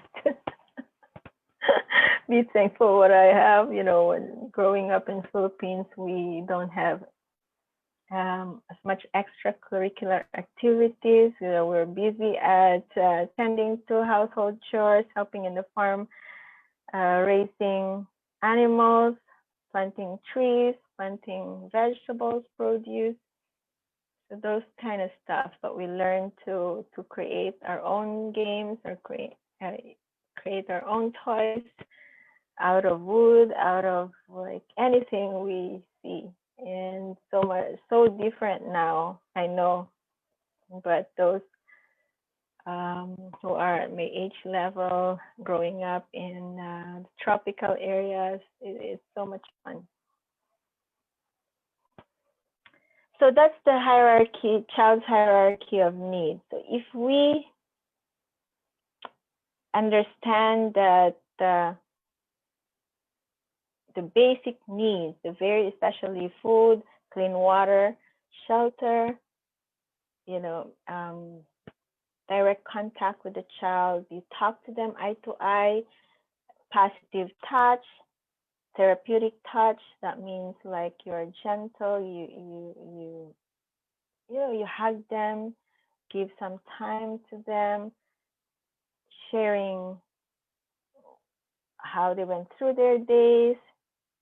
be thankful what I have. When growing up in Philippines, we don't have as much extracurricular activities. We're busy at tending to household chores, helping in the farm, raising animals, planting trees, planting vegetables, produce, so those kind of stuff. But we learn to create our own games or create our own toys out of wood, out of like anything we see. And so different now, I know. But those who are at my age level, growing up in tropical areas, it's so much fun. So that's the hierarchy, child's hierarchy of needs. So if we understand that the basic needs, the very especially food, clean water, shelter, direct contact with the child, you talk to them eye to eye, positive touch, therapeutic touch. That means like you're gentle, you hug them, give some time to them, sharing how they went through their days,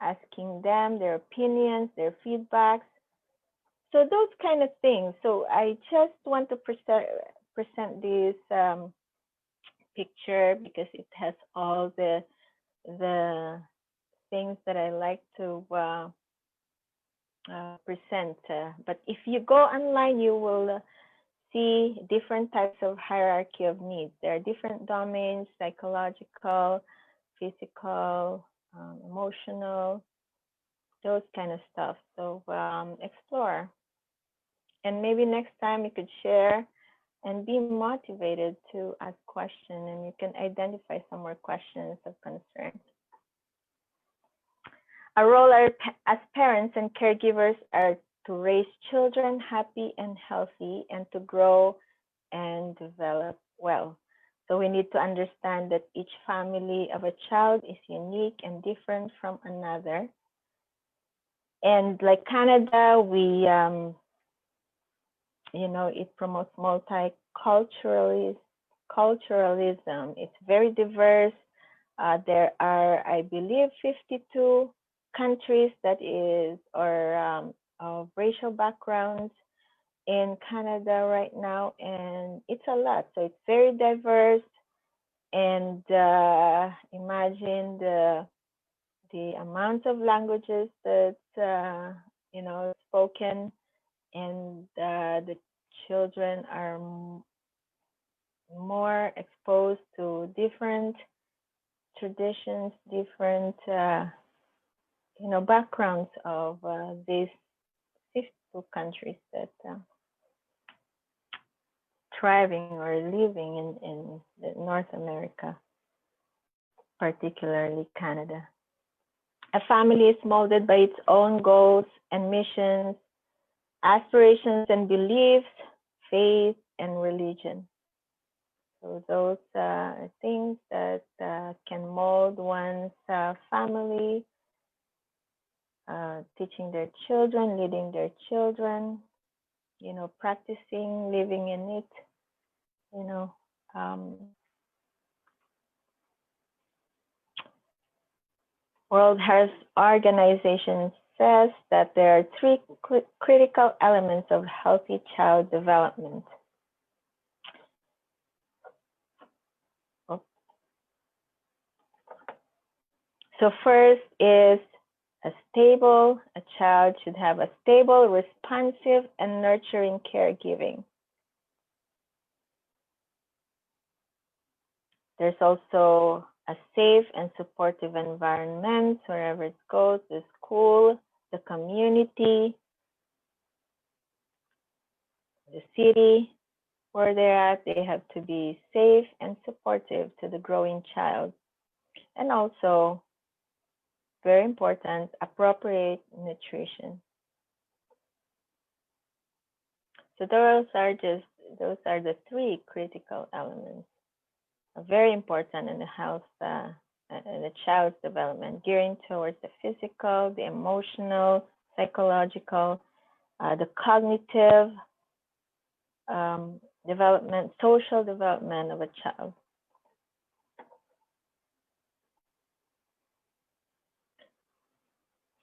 asking them their opinions, their feedbacks, So those kind of things. So I just want to present this picture because it has all the things that I like to present. But if you go online, you will see different types of hierarchy of needs. There are different domains: psychological, physical, emotional, those kind of stuff. So explore. And maybe next time you could share and be motivated to ask questions, and you can identify some more questions of concern. Our role as parents and caregivers are to raise children happy and healthy and to grow and develop well. So we need to understand that each family of a child is unique and different from another. And like Canada, we it promotes multiculturalism. It's very diverse. There are, I believe, 52 countries that is or of racial backgrounds in Canada right now, and it's a lot. So it's very diverse. And imagine the amount of languages that spoken, and the children are more exposed to different traditions, different backgrounds of these 52 countries that thriving or living in North America, particularly Canada. A family is molded by its own goals and missions, aspirations and beliefs, faith and religion. So those are things that can mold one's family, teaching their children, leading their children, practicing, living in it, World Health Organization says that there are three critical elements of healthy child development. So first is a child should have a stable, responsive, and nurturing caregiving. There's also a safe and supportive environment wherever it goes, the school, the community, the city where they're at. They have to be safe and supportive to the growing child. And also, very important, appropriate nutrition. So those are the three critical elements, very important in the health in the child's development, gearing towards the physical, the emotional, psychological, the cognitive development, social development of a child.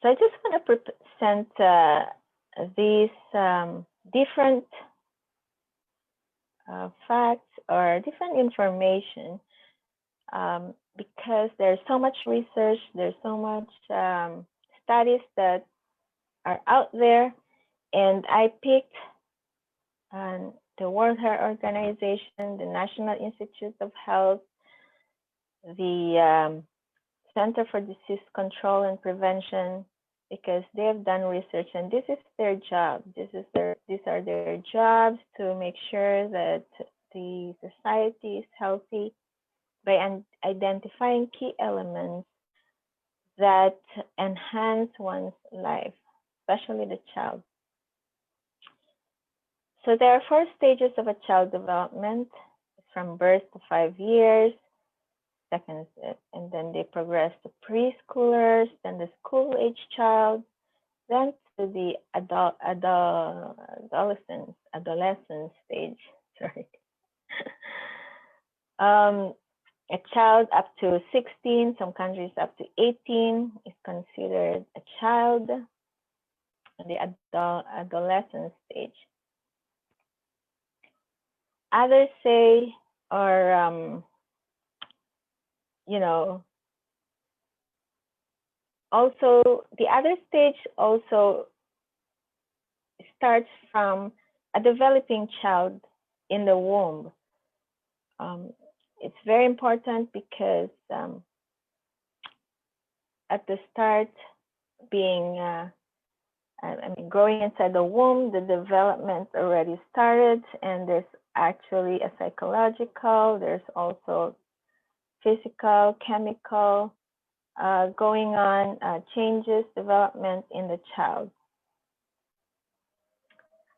So I just want to present these different facts or different information because there's so much research, there's so much studies that are out there, and I picked the World Health Organization, the National Institute of Health, the Center for Disease Control and Prevention, because they have done research, and this is their job. These are their jobs to make sure that the society is healthy by identifying key elements that enhance one's life, especially the child. So there are 4 stages of a child development, from birth to 5 years, and then they progress to preschoolers, then the school-age child, then to the adolescence stage. Sorry. A child up to 16, some countries up to 18 is considered a child. the adolescent stage. Others say, or you know, also the other stage also starts from a developing child in the womb. It's very important because at the start, being growing inside the womb, the development already started, and there's actually a psychological, there's also physical, chemical going on, changes, development in the child.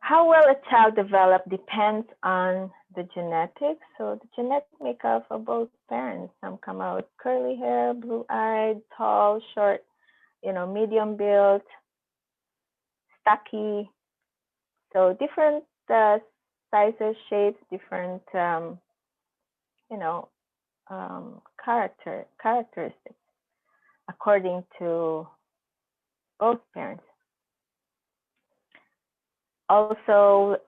How well a child develops depends on the genetics. So the genetic makeup of both parents. Some come out curly hair, blue-eyed, tall, short, medium built, stocky. So different sizes, shapes, different, characteristics according to both parents. Also,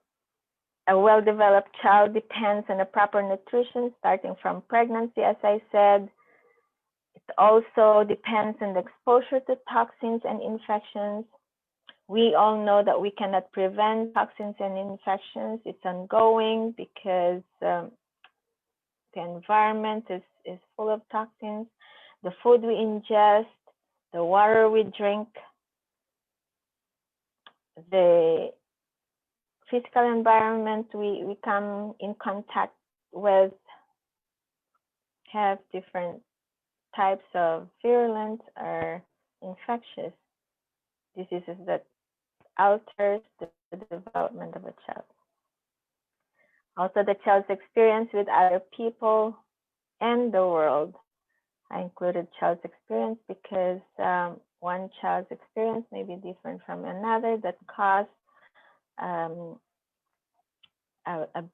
a well-developed child depends on a proper nutrition starting from pregnancy, as I said. It also depends on the exposure to toxins and infections. We all know that we cannot prevent toxins and infections. It's ongoing because the environment is full of toxins. The food we ingest, the water we drink, the physical environment we come in contact with have different types of virulent or infectious diseases that alters the development of a child. Also, the child's experience with other people and the world. I included child's experience because one child's experience may be different from another that cause a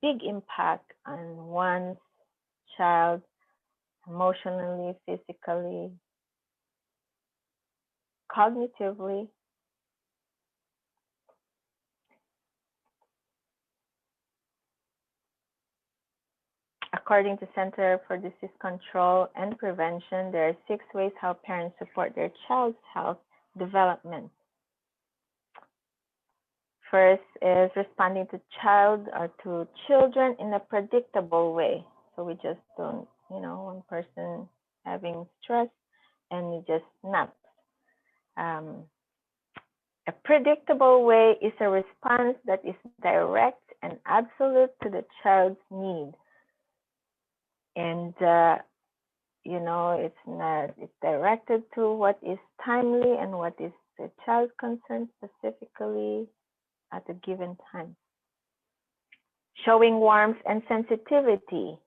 big impact on one's child emotionally, physically, cognitively. According to Center for Disease Control and Prevention, there are 6 ways how parents support their child's health development. First is responding to child or to children in a predictable way. So we just don't, one person having stress and you just snap. A predictable way is a response that is direct and absolute to the child's need. And, it's directed to what is timely and what is the child's concern specifically at a given time. Showing warmth and sensitivity,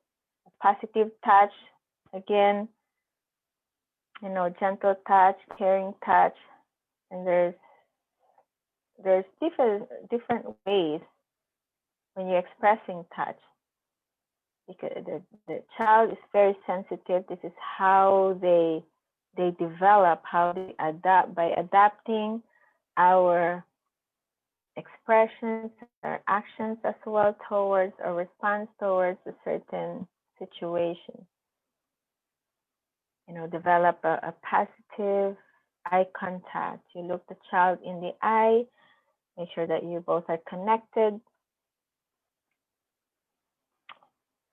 a positive touch, again, gentle touch, caring touch, and there's different ways when you're expressing touch. Because the child is very sensitive. This is how they develop, how they adapt by adapting our expressions, our actions as well towards or response towards a certain situation. Develop a positive eye contact. You look the child in the eye, make sure that you both are connected.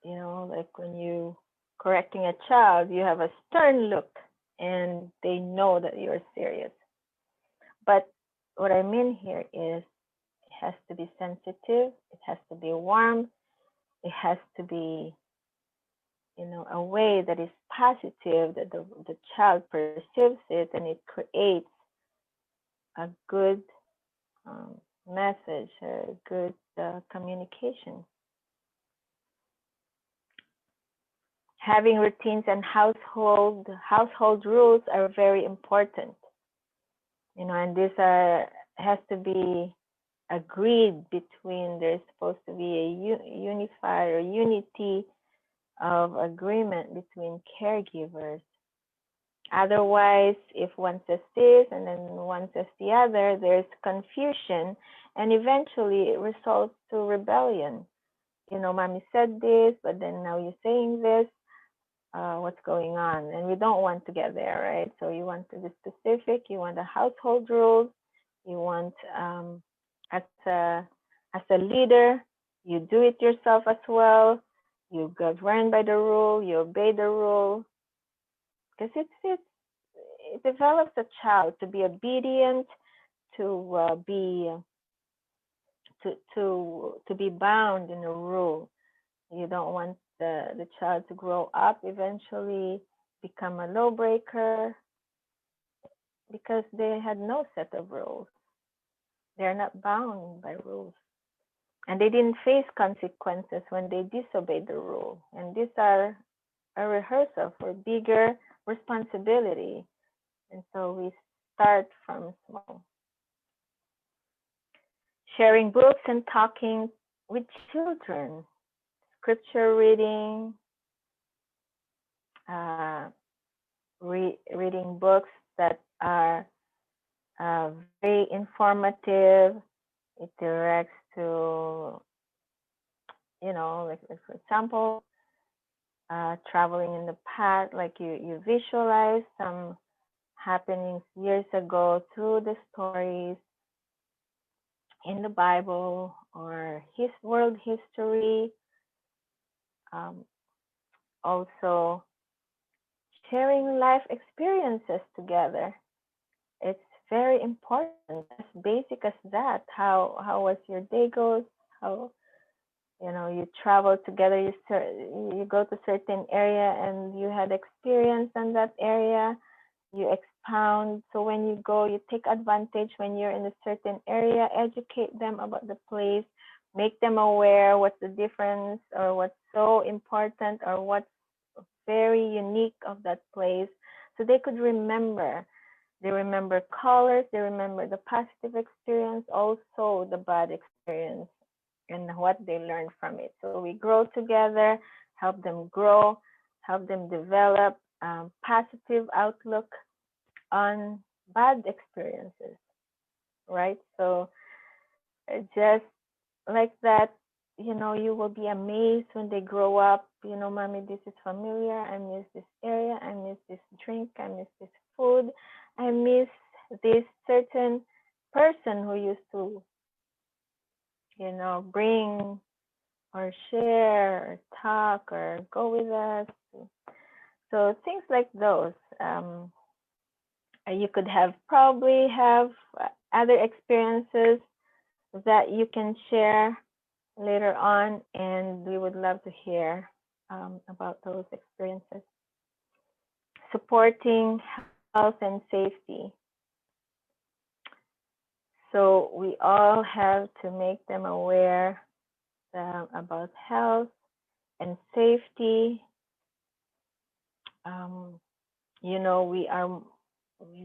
Like when you correcting a child, you have a stern look and they know that you're serious. But what I mean here is it has to be sensitive, it has to be warm, it has to be, a way that is positive, that the child perceives it and it creates a good message, a good communication. Having routines and household rules are very important. And this has to be agreed between. There's supposed to be a unified or unity of agreement between caregivers Otherwise, if one says this and then one says the other, there's confusion, and eventually it results to rebellion. You know, mommy said this, but then now you're saying this. What's going on? And we don't want to get there, right? So you want to be specific. You want the household rules. You want, as a leader, you do it yourself as well. You govern by the rule. You obey the rule, because it develops a child to be obedient, to be bound in a rule. You don't want the child to grow up eventually become a lawbreaker because they had no set of rules. They're not bound by rules. And they didn't face consequences when they disobeyed the rule. And these are a rehearsal for bigger responsibility. And so we start from small. Sharing books and talking with children, scripture reading, reading books that are very informative. It directs to, like for example, traveling in the past, like you visualize some happenings years ago through the stories in the Bible or his world history. Also, sharing life experiences together. It's very important, as basic as that. How was your day goes? How you travel together. You go to certain area and you had experience in that area. You expound. So when you go, you take advantage when you're in a certain area. Educate them about the place. Make them aware what's the difference or what's so important or what's very unique of that place, so they could remember. They remember colors, they remember the positive experience, also the bad experience and what they learned from it. So we grow together, help them grow, help them develop positive outlook on bad experiences, right? So just like that, you will be amazed when they grow up. Mommy, this is familiar. I miss this area. I miss this drink. I miss this food. I miss this certain person who used to, bring or share or talk or go with us. So things like those. You could probably have other experiences that you can share later on, and we would love to hear about those experiences. Supporting health and safety. So we all have to make them aware about health and safety. We are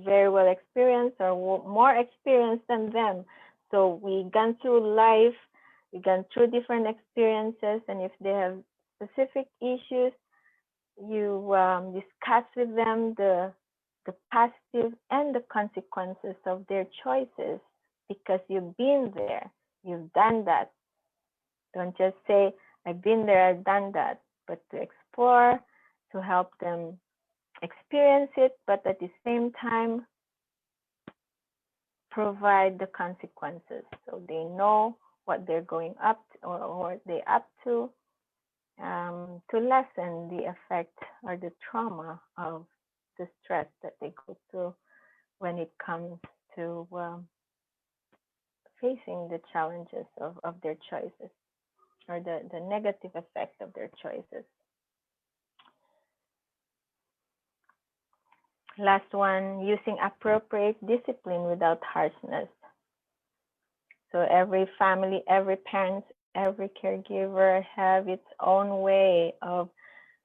very well experienced or more experienced than them. So we gone through life, we gone through different experiences, and if they have specific issues, you discuss with them the positive and the consequences of their choices, because you've been there, you've done that. Don't just say, I've been there, I've done that, but to explore, to help them experience it, but at the same time, provide the consequences so they know what they're going up to, or what they're up to lessen the effect or the trauma of the stress that they go through when it comes to facing the challenges of their choices or the negative effect of their choices. Last one, using appropriate discipline without harshness. So every family, every parent, every caregiver have its own way of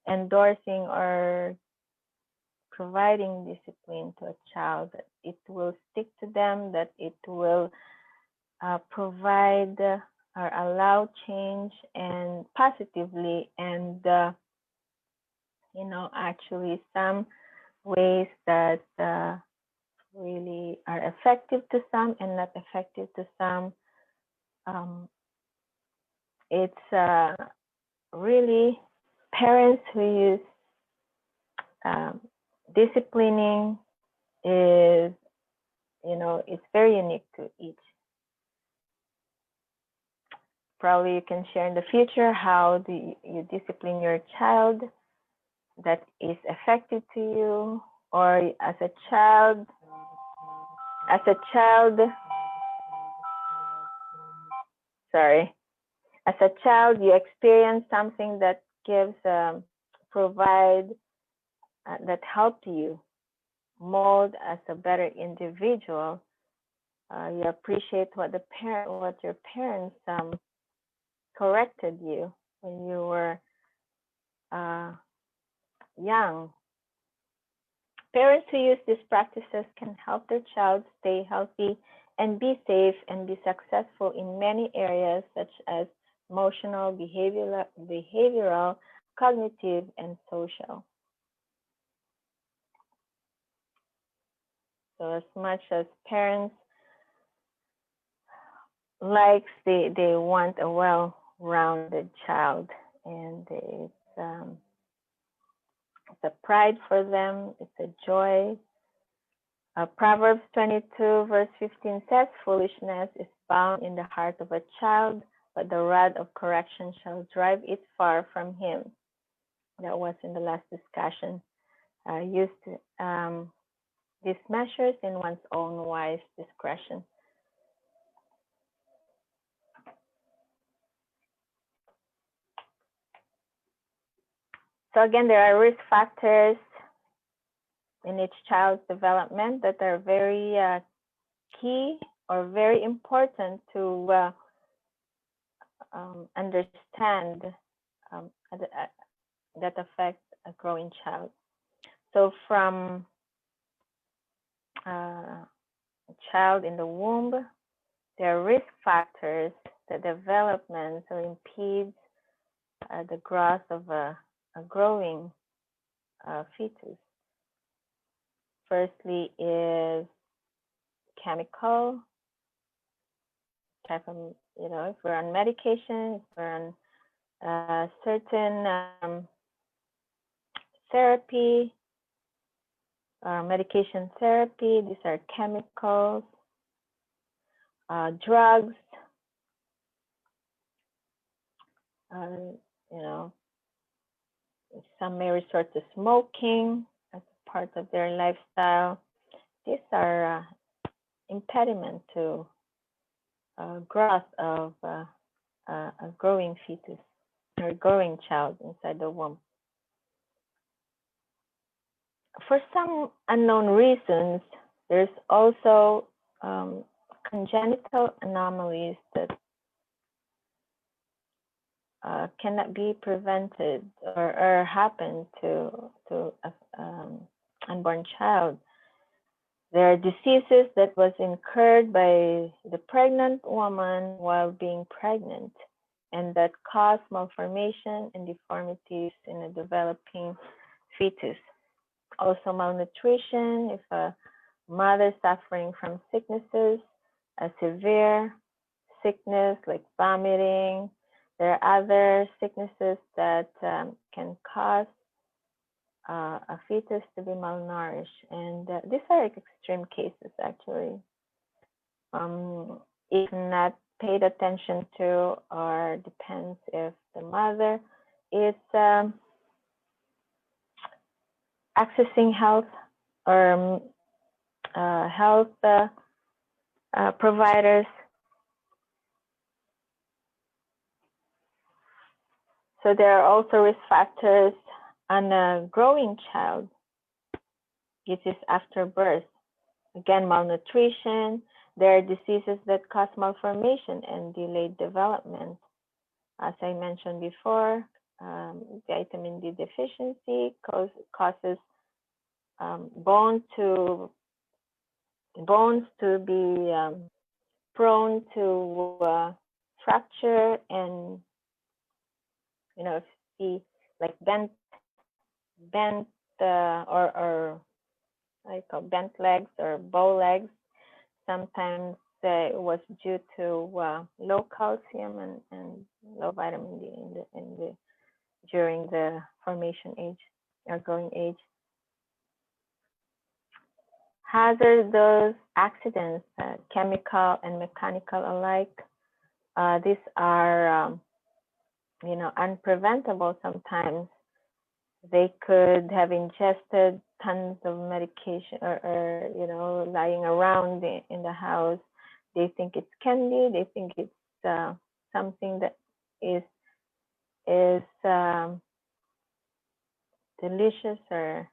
endorsing or providing discipline to a child, that it will stick to them, that it will provide or allow change and positively, and actually some ways that really are effective to some and not effective to some. It's really parents who use um, disciplining is, it's very unique to each. Probably you can share in the future how do you discipline your child that is effective to you, or as a child, sorry, as a child you experience something that gives, provide, that helped you mold as a better individual. You appreciate what your parents corrected you when you were young. Parents who use these practices can help their child stay healthy and be safe and be successful in many areas such as emotional, behavioral, cognitive, and social. So as much as parents they want a well-rounded child, and it's a pride for them, it's a joy. Proverbs 22 verse 15 says, foolishness is bound in the heart of a child, but the rod of correction shall drive it far from him. That was in the last discussion. Use these measures in one's own wise discretion. So again, there are risk factors in each child's development that are very key or very important to understand, that affect a growing child. So from a child in the womb, there are risk factors that development or impedes the growth of a growing fetus. Firstly is chemical type of, if we're on medication, if we're on certain therapy, medication therapy, these are chemicals, drugs, some may resort to smoking as part of their lifestyle. These are impediment to growth of a growing fetus or growing child inside the womb. For some unknown reasons, there's also congenital anomalies that cannot be prevented or happen to an unborn child. There are diseases that was incurred by the pregnant woman while being pregnant, and that cause malformation and deformities in a developing fetus. Also malnutrition, if a mother suffering from sicknesses, a severe sickness like vomiting. There are other sicknesses that can cause a fetus to be malnourished, and these are extreme cases actually. If not paid attention to, or depends if the mother is accessing health or health providers. So there are also risk factors on a growing child. This is after birth. Again, malnutrition. There are diseases that cause malformation and delayed development. As I mentioned before, vitamin D deficiency causes bones to be prone to fracture, and see like bent or like bent legs or bow legs. Sometimes it was due to low calcium and low vitamin D during the formation age or growing age. Hazardous accidents, chemical and mechanical alike. These are, unpreventable sometimes. They could have ingested tons of medication or lying around in the house. They think it's candy. They think it's something that is delicious, or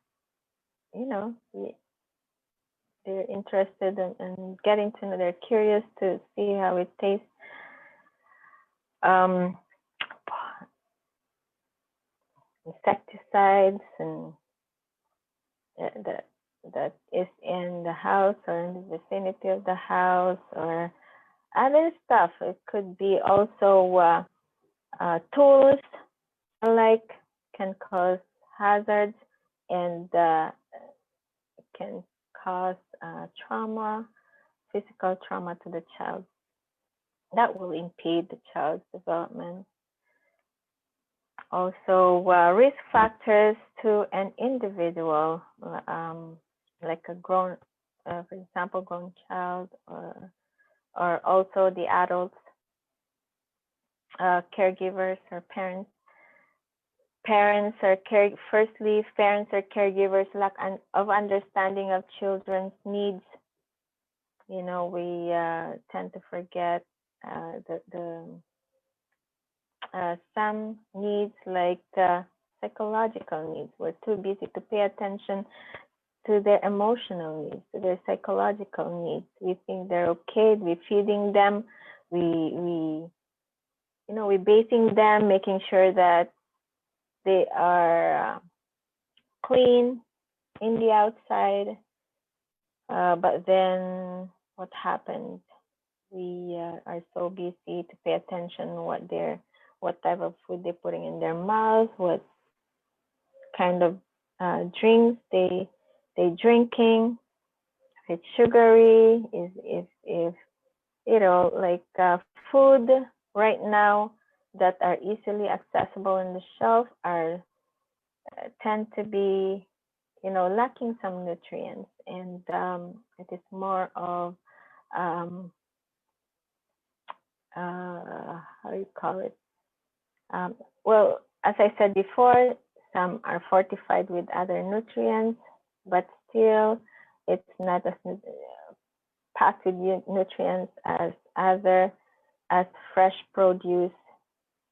they're interested in getting to know. They're curious to see how it tastes. Insecticides and that is in the house or in the vicinity of the house, or other stuff. It could be also tools alike can cause hazards, and can cause trauma, physical trauma to the child. That will impede the child's development. Also, risk factors to an individual, like a grown, for example, grown child, or also the adults, caregivers or parents. Parents or caregivers lack of understanding of children's needs. We tend to forget some needs, like psychological needs. We're too busy to pay attention to their emotional needs, to their psychological needs. We think they're okay. We're feeding them. We're bathing them, making sure that they are clean in the outside. But then what happens? We are so busy to pay attention what type of food they're putting in their mouth, what kind of drinks they drinking, if it's sugary, if like food right now that are easily accessible in the shelf are tend to be lacking some nutrients, and it is more of how do you call it? Well, as I said before, some are fortified with other nutrients, but still it's not as packed with nutrients as fresh produce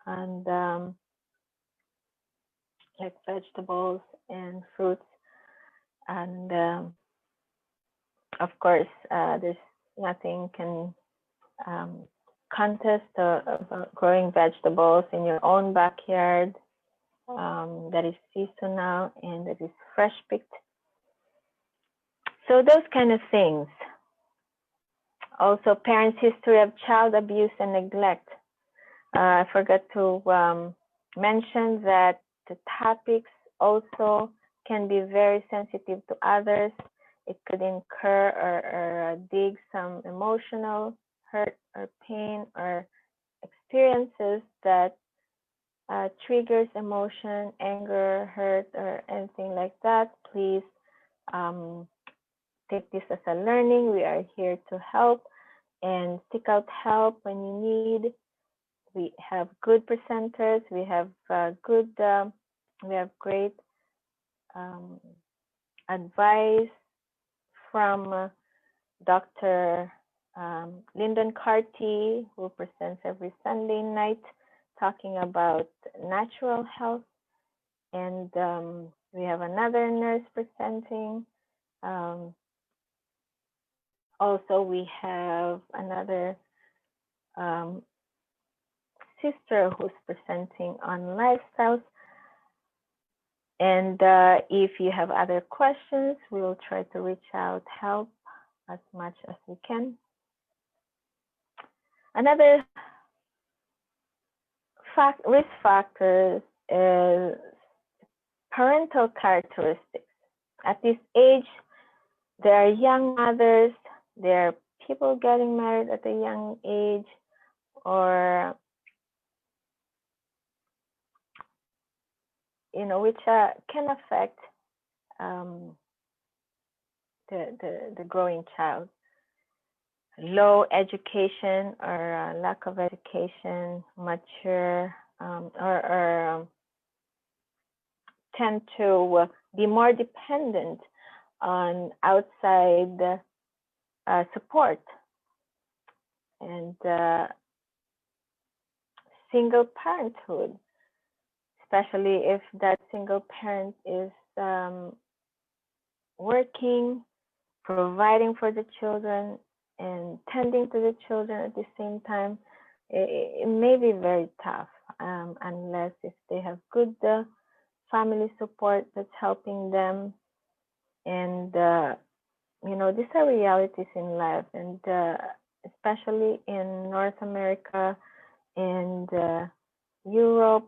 and like vegetables and fruits. And of course, there's nothing can contest of growing vegetables in your own backyard that is seasonal and that is fresh picked. So those kind of things. Also, parents' history of child abuse and neglect. I forgot to mention that the topics also can be very sensitive to others. It could incur or dig some emotional hurt or pain or experiences that triggers emotion, anger, hurt, or anything like that. Please take this as a learning. We are here to help and seek out help when you need. We have good presenters. We have we have great advice from Dr. Lyndon Carty, who presents every Sunday night talking about natural health. And we have another nurse presenting. Also, we have another sister who's presenting on lifestyles. And if you have other questions, we'll try to reach out, help as much as we can. Another risk factors is parental characteristics. At this age, there are young mothers, there are people getting married at a young age, or which can affect um, the growing child. Low education or lack of education, mature, or tend to be more dependent on outside support, and single parenthood, especially if that single parent is working, providing for the children, and tending to the children at the same time. It may be very tough, unless if they have good family support that's helping them. And these are realities in life, and especially in North America and Europe,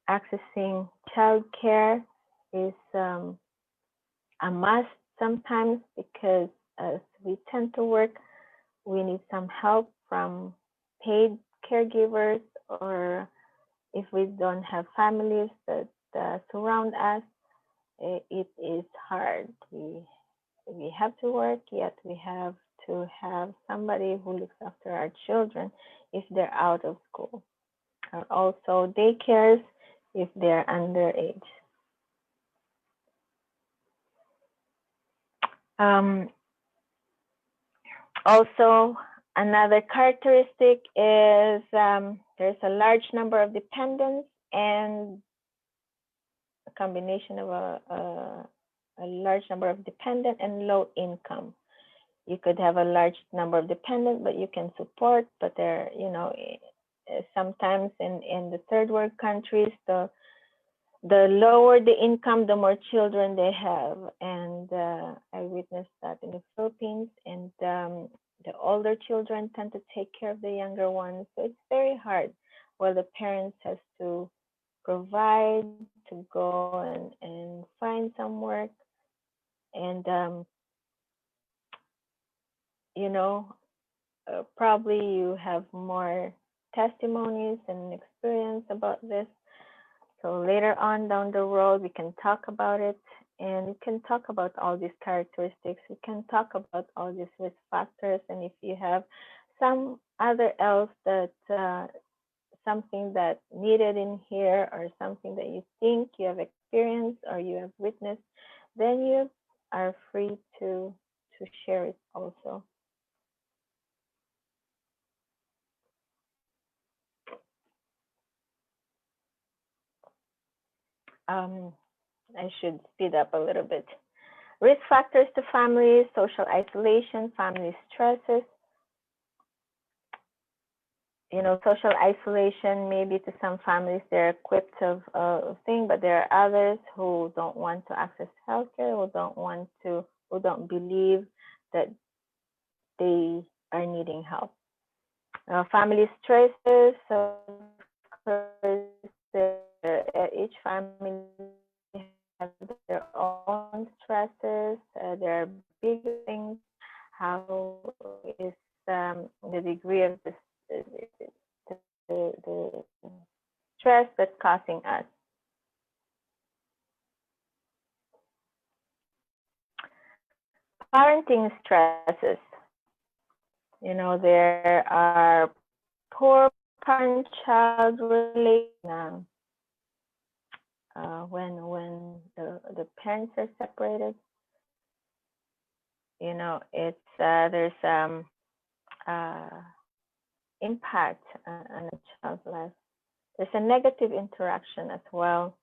accessing childcare is a must sometimes, because as we tend to work, we need some help from paid caregivers, or if we don't have families that surround us, it is hard. We have to work, yet we have to have somebody who looks after our children if they're out of school, or also daycares if they're underage. Also, another characteristic is there's a large number of dependents and a combination of a large number of dependent and low income. You could have a large number of dependent, but you can support, but they're, sometimes in the third world countries, the lower the income, the more children they have. And I witnessed that in the Philippines. And the older children tend to take care of the younger ones. So it's very hard. Well, the parents has to provide, to go and find some work. And, probably you have more testimonies and experience about this. So later on down the road, we can talk about it, and we can talk about all these characteristics. We can talk about all these risk factors, and if you have some other else that something that needed in here, or something that you think you have experienced or you have witnessed, then you are free to share it also. I should speed up a little bit. Risk factors to families: social isolation, family stresses. Social isolation, maybe to some families, they're equipped of thing, but there are others who don't want to access healthcare, who don't believe that they are needing help. Family stresses, of course, each family have their own stresses. There are big things. How is the degree of the stress that's causing us? Parenting stresses. There are poor parent-child relation when the parents are separated. It's there's impact on a child's life. There's a negative interaction as well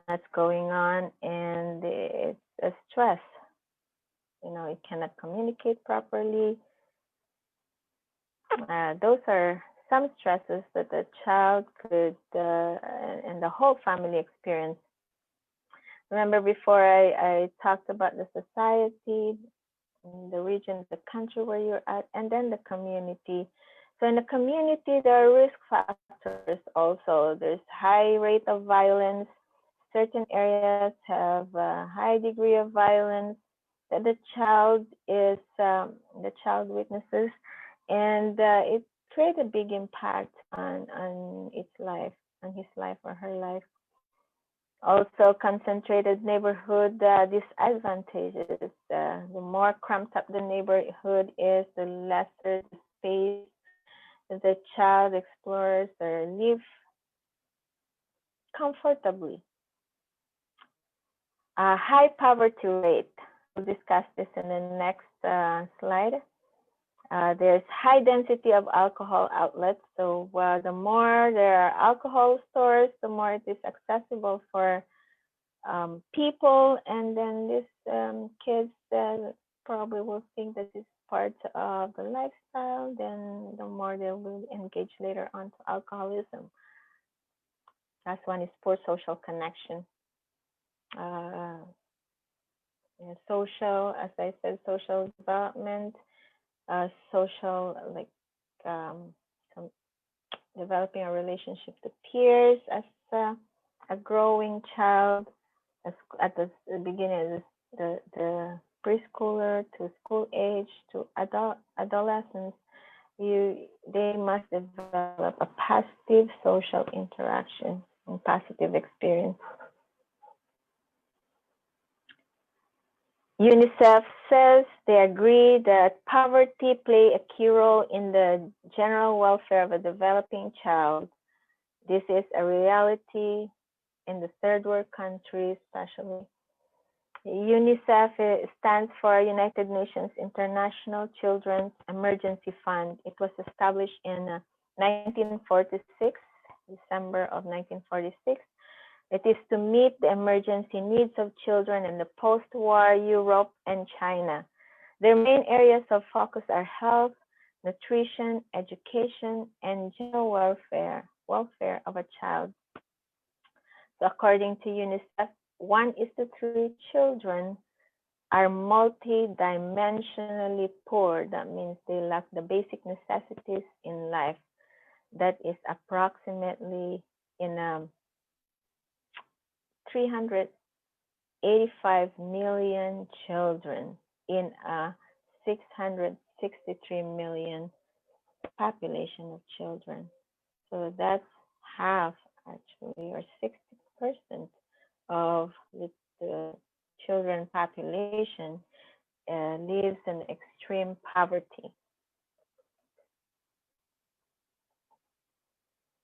that's going on, and it's a stress. It cannot communicate properly. Those are some stresses that the child could and the whole family experience. Remember, before I talked about the society, the region, the country where you're at, and then the community. So in the community, there are risk factors also. There's high rate of violence. Certain areas have a high degree of violence. that the child is the child witnesses, and it creates a big impact on its life, on his life or her life. Also, concentrated neighborhood disadvantages. The more cramped up the neighborhood is, the lesser the space that the child explores or live comfortably. High poverty rate. We'll discuss this in the next slide. There's high density of alcohol outlets. So the more there are alcohol stores, the more it is accessible for people. And then these kids probably will think that it's part of the lifestyle. Then the more they will engage later on to alcoholism. Last one is poor social connection. Social, as I said, social development, social, like some developing a relationship to peers as a growing child, as at the beginning of the preschooler to school age to adolescence, they must develop a positive social interaction and positive experience. UNICEF says they agree that poverty plays a key role in the general welfare of a developing child. This is a reality in the third world countries, especially. UNICEF stands for United Nations International Children's Emergency Fund. It was established in 1946, December of 1946. It is to meet the emergency needs of children in the post-war Europe and China. Their main areas of focus are health, nutrition, education, and general welfare of a child. So according to UNICEF, 1:3 children are multidimensionally poor. That means they lack the basic necessities in life. That is approximately in 385 million children in a 663 million population of children. So that's half, actually, or 60% of the children population lives in extreme poverty.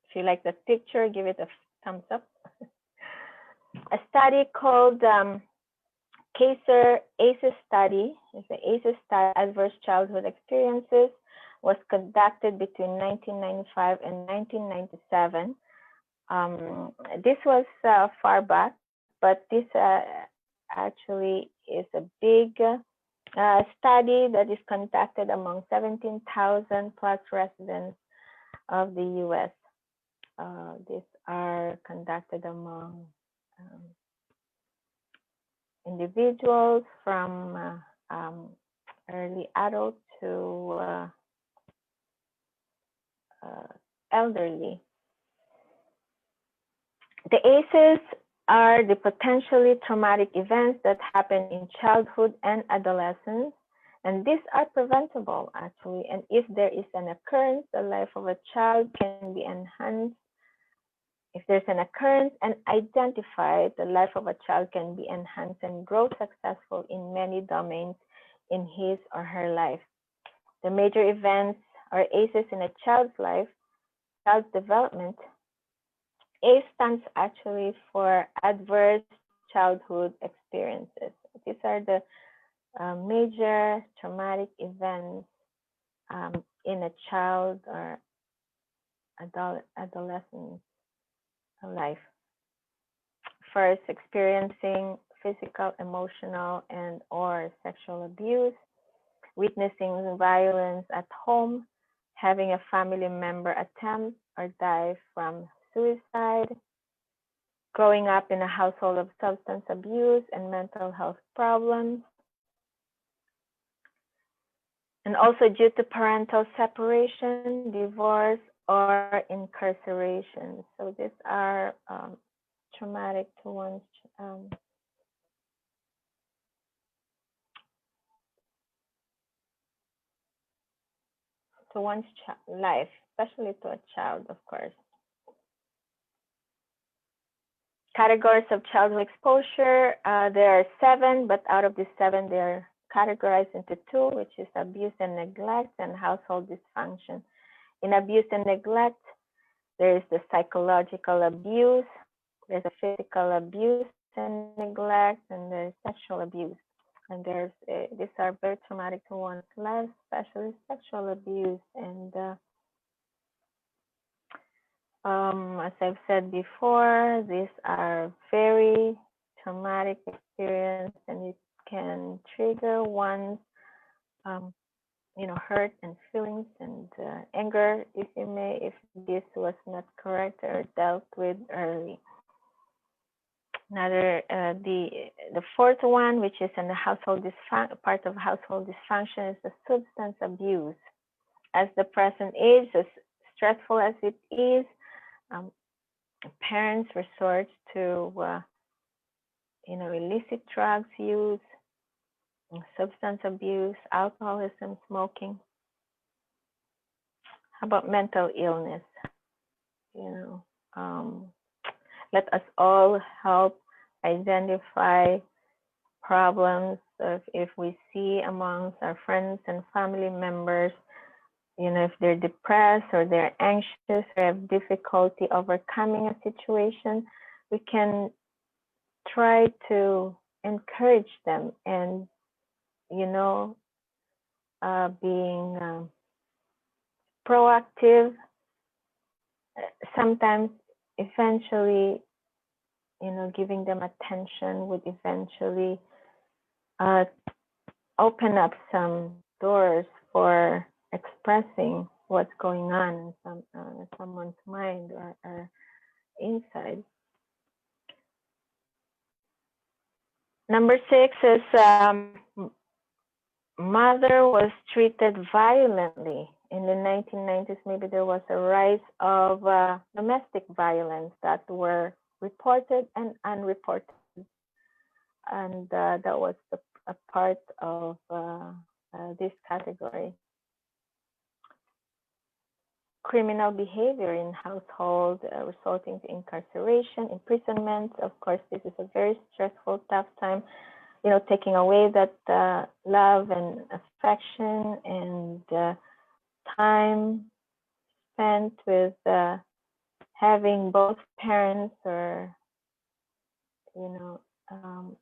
If you like the picture, give it a thumbs up. A study called ACEs study, it's the ACEs study, Adverse Childhood Experiences, was conducted between 1995 and 1997. This was far back, but this actually is a big study that is conducted among 17,000 plus residents of the U.S. These are conducted among individuals from early adult to elderly. The ACEs are the potentially traumatic events that happen in childhood and adolescence, and these are preventable actually. And if there is an occurrence, the life of a child can be enhanced. If there's an occurrence and identified, the life of a child can be enhanced and grow successful in many domains in his or her life. The major events or ACEs in a child's life, child's development. A stands actually for adverse childhood experiences. These are the major traumatic events in a child or adolescent life. First, experiencing physical, emotional, and or sexual abuse, witnessing violence at home, having a family member attempt or die from suicide, growing up in a household of substance abuse and mental health problems, and also due to parental separation, divorce, or incarceration. So these are traumatic to one's to one's life, especially to a child, of course. Categories of childhood exposure, there are 7, but out of the 7, they're categorized into 2, which is abuse and neglect and household dysfunction. In abuse and neglect, there is the psychological abuse, there's a physical abuse and neglect, and there's sexual abuse. And these are very traumatic to one's life, especially sexual abuse. And as I've said before, these are very traumatic experience, and it can trigger one's, hurt and feelings and anger, if this was not correct or dealt with early. Another, the fourth one, which is in the household part of household dysfunction, is the substance abuse. As the present age, as stressful as it is, parents resort to, illicit drugs use, substance abuse, alcoholism, smoking. How about mental illness? Let us all help identify problems if we see amongst our friends and family members, if they're depressed or they're anxious or have difficulty overcoming a situation, we can try to encourage them and, being proactive. Sometimes eventually, giving them attention would eventually open up some doors for expressing what's going on in someone's mind or inside. Number 6 is mother was treated violently. In the 1990s, maybe there was a rise of domestic violence that were reported and unreported. And that was a part of this category. Criminal behavior in household resulting to incarceration, imprisonment. Of course, this is a very stressful, tough time. Taking away that love and affection and time spent with having both parents or,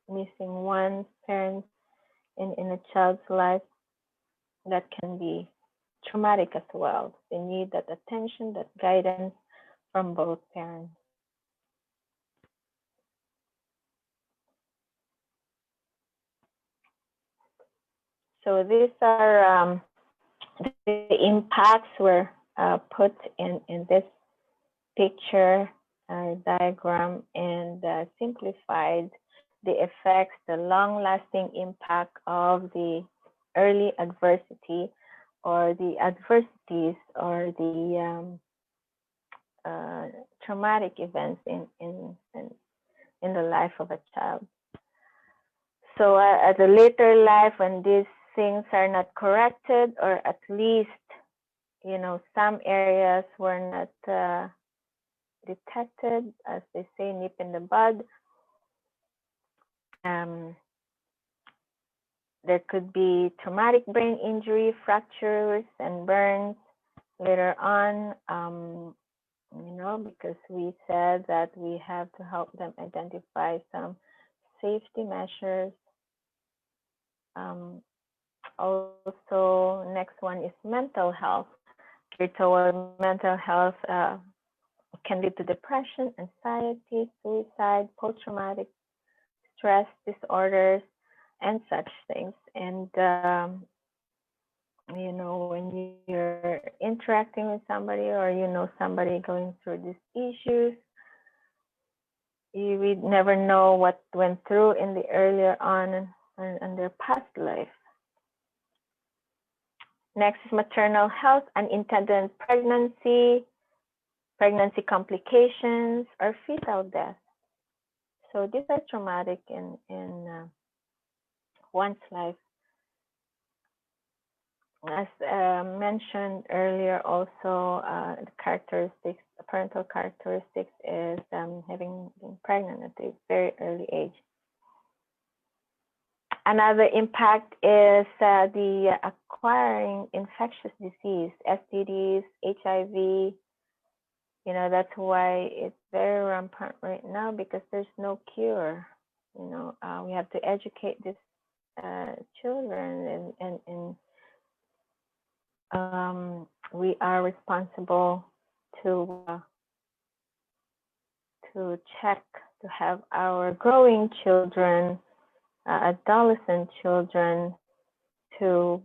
missing one parent in a child's life, that can be traumatic as well. They need that attention, that guidance from both parents. So these are the impacts were put in this picture diagram and simplified the effects, the long-lasting impact of the early adversity or the adversities or the traumatic events in the life of a child. So at a later life, when these things are not corrected, or at least, some areas were not detected, as they say, nip in the bud, there could be traumatic brain injury, fractures, and burns later on, because we said that we have to help them identify some safety measures. Also, next one is mental health. Toward mental health can lead to depression, anxiety, suicide, post-traumatic stress disorders, and such things. And when you're interacting with somebody or somebody going through these issues, we never know what went through in the earlier on in their past life. Next is maternal health, unintended pregnancy, pregnancy complications, or fetal death. So these are traumatic in one's life. As mentioned earlier, also the characteristics, parental characteristics is having been pregnant at a very early age. Another impact is the acquiring infectious disease, STDs, HIV. You know, that's why it's very rampant right now because there's no cure. You know, we have to educate these children, and we are responsible to check to have our growing children, adolescent children, to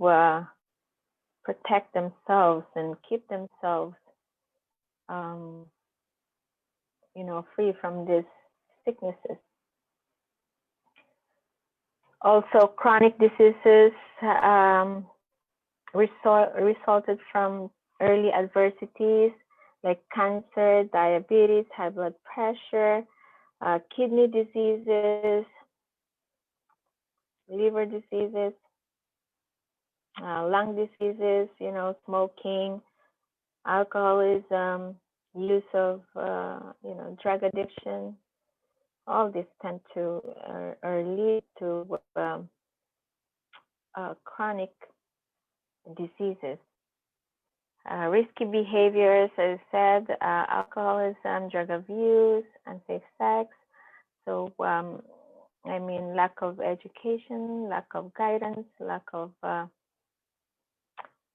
protect themselves and keep themselves, you know, free from these sicknesses. Also, chronic diseases resulted from early adversities like cancer, diabetes, high blood pressure, kidney diseases, liver diseases, lung diseases, you know, smoking, alcoholism, use of, you know, drug addiction. All this tend to or lead to chronic diseases. Risky behaviors, as I said, alcoholism, drug abuse, unsafe sex. So, I mean, lack of education, lack of guidance, lack of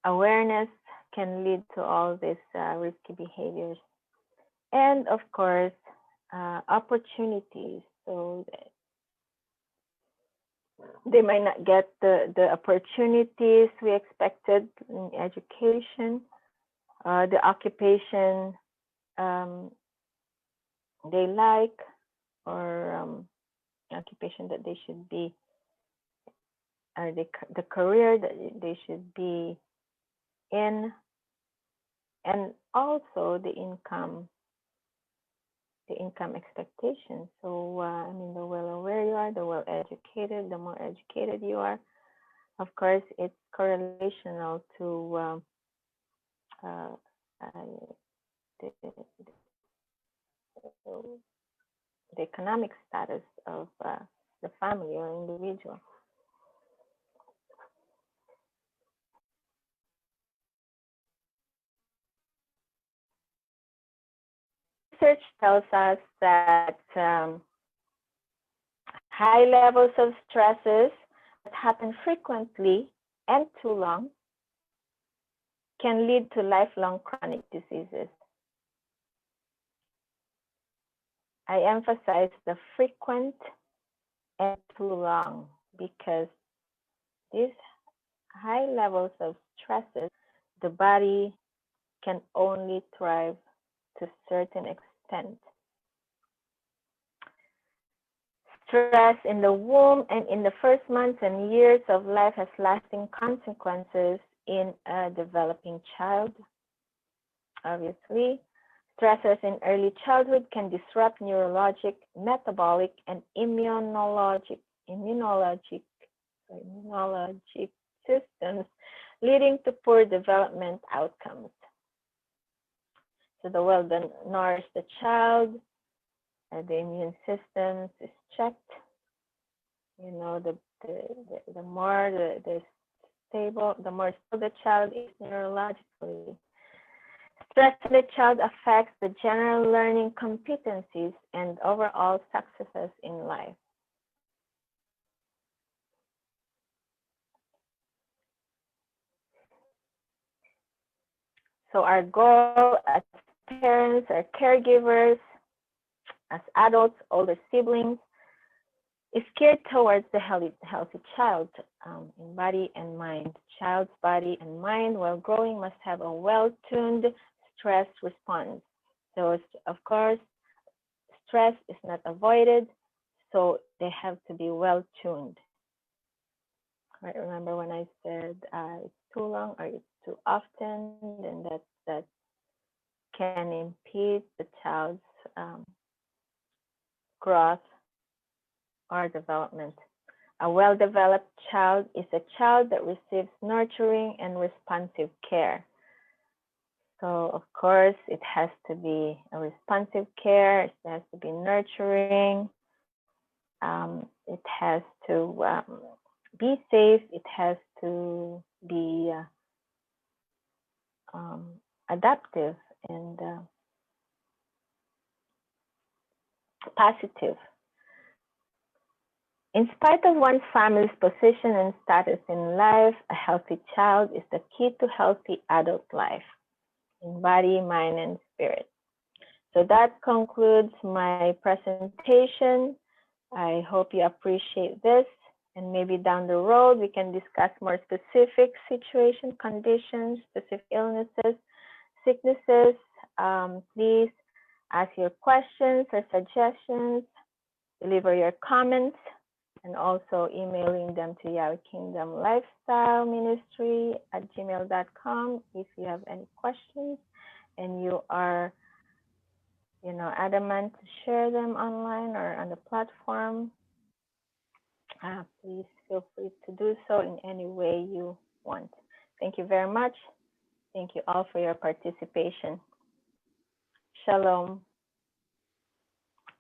awareness can lead to all these risky behaviors. And of course, opportunities. So they might not get the opportunities we expected in education, the occupation they like, or occupation that they should be, or the career that they should be in, and also the income expectations. So I mean, the well aware you are, the well educated, the more educated you are, of course, it's correlational to the economic status of the family or individual. Research tells us that high levels of stresses that happen frequently and too long can lead to lifelong chronic diseases. I emphasize the frequent and too long because these high levels of stresses, the body can only thrive to a certain extent. Stress in the womb and in the first months and years of life has lasting consequences in a developing child. Obviously, stressors in early childhood can disrupt neurologic, metabolic, and immunologic systems, leading to poor development outcomes. So the well-nourished child, the immune system is checked. You know, the more the more stable the child is neurologically. Stress in the child affects the general learning competencies and overall successes in life. So our goal as parents, as caregivers, as adults, older siblings, is geared towards the healthy child in body and mind. Child's body and mind, while growing, must have a well-tuned stress response. So, of course, stress is not avoided, so they have to be well-tuned. Right? Remember when I said it's too long or it's too often, then that can impede the child's growth or development. A well-developed child is a child that receives nurturing and responsive care. So, of course, it has to be a responsive care, it has to be nurturing, it has to be safe, it has to be adaptive and positive. In spite of one's family's position and status in life, a healthy child is the key to healthy adult life in body, mind, and spirit. So that concludes my presentation. I hope you appreciate this, and maybe down the road we can discuss more specific situation, conditions, specific illnesses, sicknesses. Please ask your questions or suggestions, deliver your comments, and also emailing them to Yahweh Kingdom Lifestyle Ministry at gmail.com if you have any questions and you are adamant to share them online or on the platform. Please feel free to do so in any way you want. Thank you very much. Thank you all for your participation. Shalom.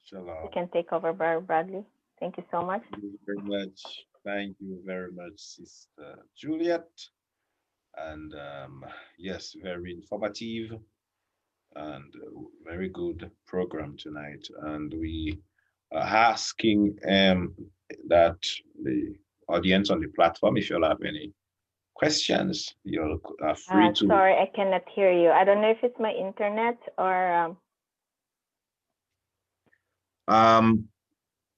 Shalom. You can take over, Brother Bradley. Thank you so much. Thank you very much. Thank you very much, Sister Juliet. And yes, very informative and very good program tonight. And we are asking that the audience on the platform, if you'll have any questions, you're free to. Sorry, I cannot hear you. I don't know if it's my internet or.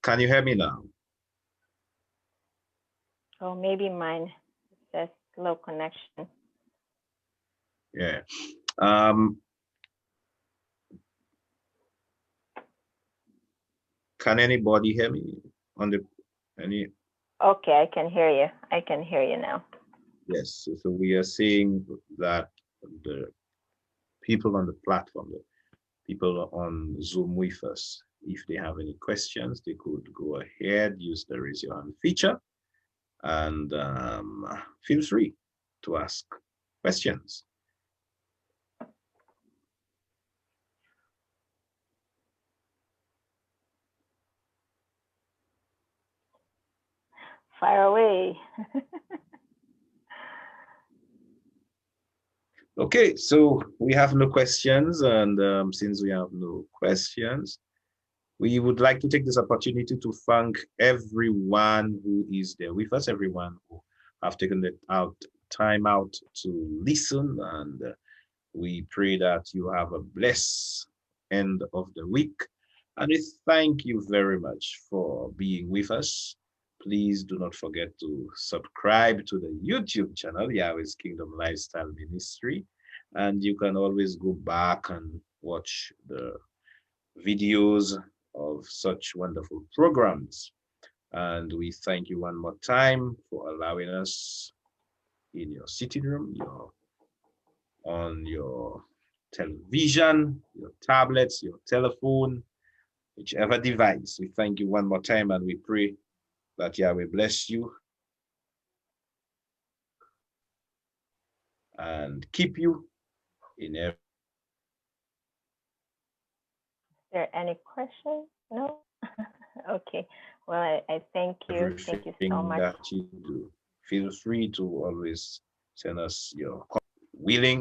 Can you hear me now? Oh, maybe mine. It says low connection. Yeah. Can anybody hear me on the any? Okay, I can hear you. I can hear you now. Yes. So we are saying that the people on the platform, the people on Zoom with us, if they have any questions, they could go ahead, use the raise your hand feature, and feel free to ask questions. Fire away. Okay, so we have no questions, and since we have no questions, we would like to take this opportunity to thank everyone who is there with us, everyone who have taken the time out to listen, and we pray that you have a blessed end of the week. And we thank you very much for being with us. Please do not forget to subscribe to the YouTube channel, Yahweh's Kingdom Lifestyle Ministry. And you can always go back and watch the videos of such wonderful programs. And we thank you one more time for allowing us in your sitting room, on your television, your tablets, your telephone, whichever device. We thank you one more time, and we pray that Yahweh bless you and keep you in every. Is there any questions? No? Okay. Well, I thank you. Thank you so much. That you do. Feel free to always send us your willing